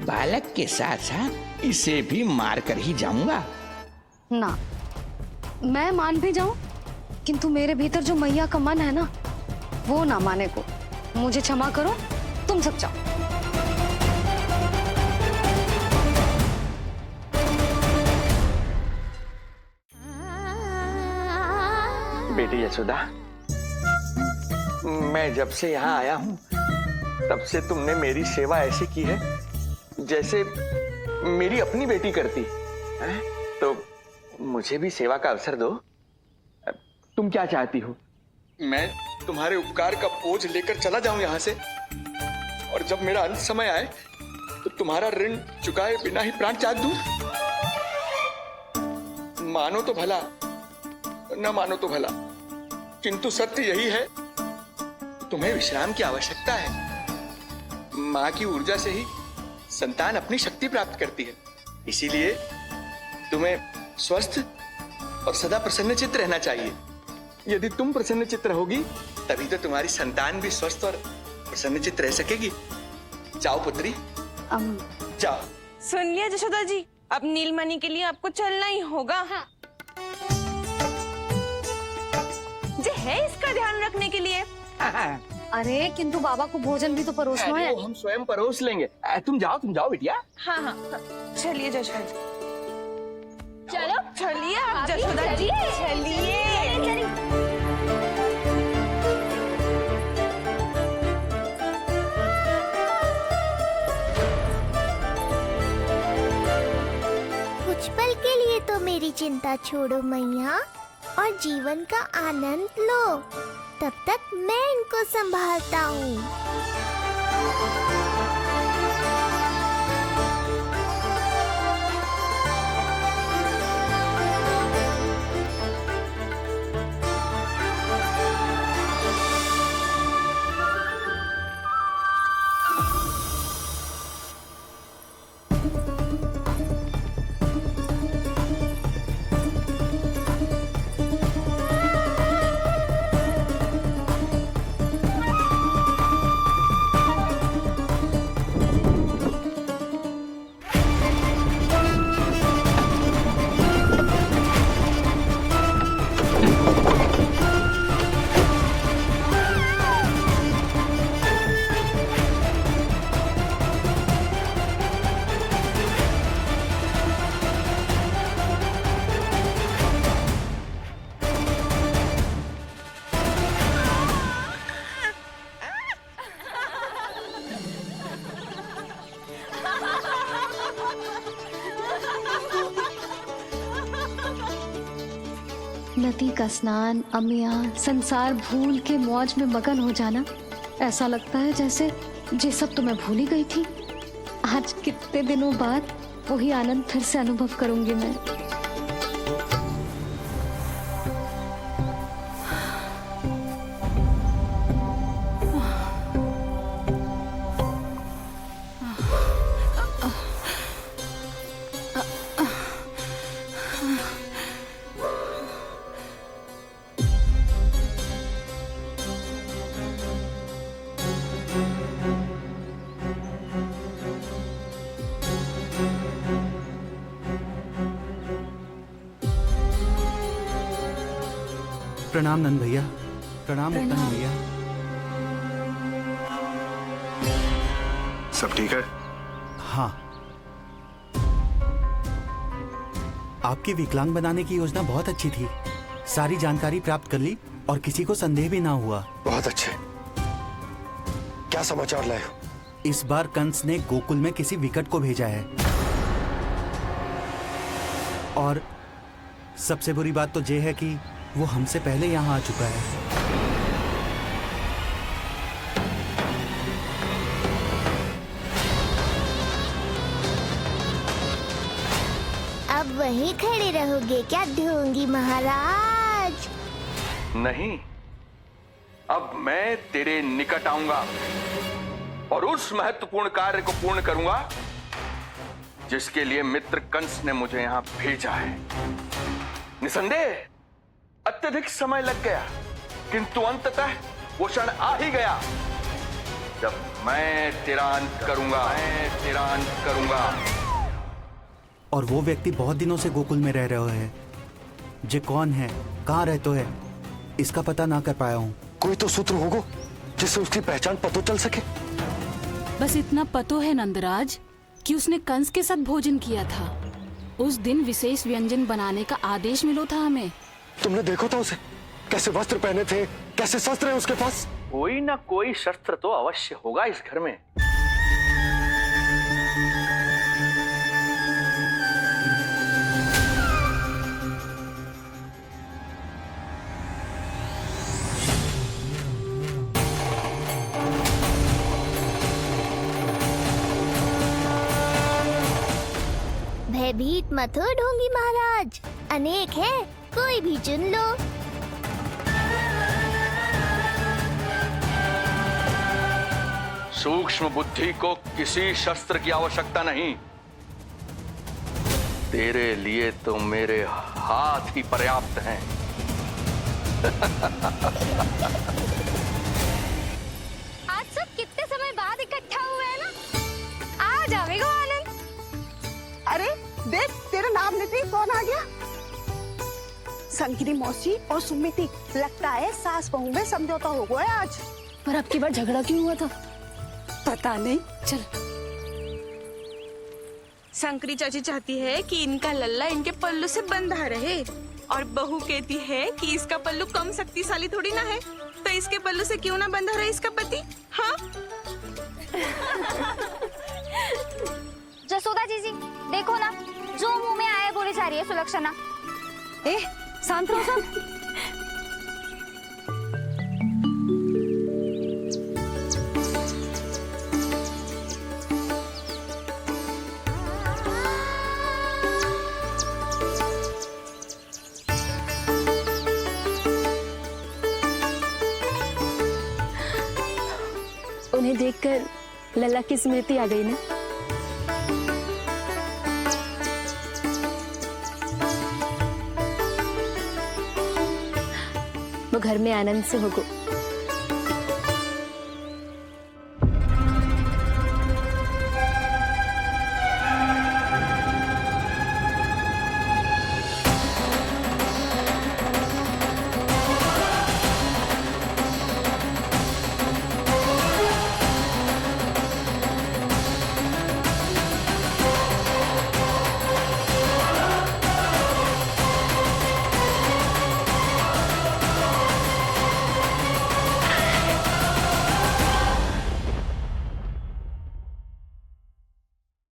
[SPEAKER 20] बालक के साथ साथ इसे भी मार कर ही जाऊंगा।
[SPEAKER 2] ना, मैं मान भी जाऊं, किंतु मेरे भीतर जो मैया का मन है ना, वो ना माने को। मुझे क्षमा करो, तुम सब जाओ।
[SPEAKER 12] बेटी यशोदा, मैं जब से यहाँ आया हूँ तब से तुमने मेरी सेवा ऐसी की है जैसे मेरी अपनी बेटी करती है। तो मुझे भी सेवा का अवसर दो। तुम क्या चाहती हो?
[SPEAKER 8] मैं तुम्हारे उपकार का बोझ लेकर चला जाऊं यहाँ से, और जब मेरा अंत समय आए तो तुम्हारा ऋण चुकाए बिना ही प्राण त्याग दूं। मानो तो भला, न मानो तो भला, किंतु सत्य यही है, तुम्हें विश्राम की आवश्यकता है। माँ की ऊर्जा से ही संतान अपनी शक्ति प्राप्त करती है, इसीलिए तुम्हें स्वस्थ और सदा प्रसन्नचित्त रहना चाहिए। यदि तुम प्रसन्नचित्त रहोगी तभी तो तुम्हारी संतान भी स्वस्थ और प्रसन्नचित्त रह सकेगी। जाओ पुत्री, जाओ।
[SPEAKER 21] सुन लिया जशोदा जी, अब नीलमणि के लिए आपको चलना ही होगा। हाँ। जे है इसका ध्यान रखने के लिए।
[SPEAKER 2] अरे किंतु बाबा को भोजन भी तो परोसना है।
[SPEAKER 12] हम स्वयं परोस लेंगे। तुम जाओ बिटिया।
[SPEAKER 21] हाँ हाँ, चलिए जशोदा जी।
[SPEAKER 13] चलो
[SPEAKER 21] चलिए आप जशोदा जी, चलिए।
[SPEAKER 4] कुछ पल के लिए तो मेरी चिंता छोड़ो मैया, और जीवन का आनंद लो। तब तक मैं इनको संभालता हूँ।
[SPEAKER 2] नदी का स्नान, अमिया, संसार भूल के मौज में मगन हो जाना, ऐसा लगता है जैसे ये सब तो मैं भूल ही गई थी। आज कितने दिनों बाद वही आनंद फिर से अनुभव करूंगी मैं।
[SPEAKER 19] प्रणाम नंद भैया। प्रणाम उत्तम भैया।
[SPEAKER 17] सब ठीक है?
[SPEAKER 19] हाँ। आपकी विकलांग बनाने की योजना बहुत अच्छी थी। सारी जानकारी प्राप्त कर ली और किसी को संदेह भी ना हुआ।
[SPEAKER 1] बहुत अच्छे। क्या समाचार लाए हो?
[SPEAKER 19] इस बार कंस ने गोकुल में किसी विकट को भेजा है। और सबसे बुरी बात तो ये है कि वो हमसे पहले यहाँ आ चुका है।
[SPEAKER 4] अब वहीं खड़े रहोगे क्या ढोंगी महाराज?
[SPEAKER 14] नहीं, अब मैं तेरे निकट आऊंगा और उस महत्वपूर्ण कार्य को पूर्ण करूंगा जिसके लिए मित्र कंस ने मुझे यहां भेजा है। निसंदेह अत्यधिक समय लग गया, किंतु अंततः वो क्षण आ ही गया जब मैं तेरा अंत करूंगा।
[SPEAKER 19] और वो व्यक्ति बहुत दिनों से गोकुल में रह रहे हैं। जे कौन है, कहाँ रहते है, इसका पता ना कर पाया हूँ।
[SPEAKER 1] कोई तो सूत्र होगा जिससे उसकी पहचान पता चल सके।
[SPEAKER 15] बस इतना पतो है नंदराज कि उसने कंस के साथ भोजन किया था। उस दिन विशेष व्यंजन बनाने का आदेश मिलो था हमें।
[SPEAKER 1] तुमने देखो था उसे? कैसे वस्त्र पहने थे, कैसे शस्त्र है उसके पास?
[SPEAKER 14] कोई ना कोई शस्त्र तो अवश्य होगा इस घर में।
[SPEAKER 4] भयभीत मत हो ढोंगी महाराज, अनेक है, कोई भी चुन लो।
[SPEAKER 14] सूक्ष्म बुद्धि को किसी शस्त्र की आवश्यकता नहीं। तेरे लिए तो मेरे हाथ ही पर्याप्त हैं।
[SPEAKER 2] आज सब कितने समय बाद इकट्ठा हुए हैं ना, आ जाएगा आनंद।
[SPEAKER 21] अरे देख, तेरा नाम लेते ही कौन आ गया? संगिनी मौसी और सुमिति, लगता है सास बहू में समझौता हो गया आज।
[SPEAKER 15] पर अब की बार झगड़ा क्यों हुआ था?
[SPEAKER 21] पता नहीं।
[SPEAKER 15] चल।
[SPEAKER 21] शंकरी चाची चाहती है कि इनका लल्ला इनके पल्लू से बंधा रहे, और बहू कहती है कि इसका पल्लू कम शक्तिशाली थोड़ी ना है, तो इसके पल्लू से क्यों ना बंधा रहे इसका पति। हाँ?
[SPEAKER 2] जसोदा जीजी, देखो ना, जो मुंह में आए बोली जा रही है सुलक्षणा। ए, शांत रहो सब।
[SPEAKER 15] उन्हें देखकर लल्ला की स्मृति आ गई ना। वो घर में आनंद से होगो।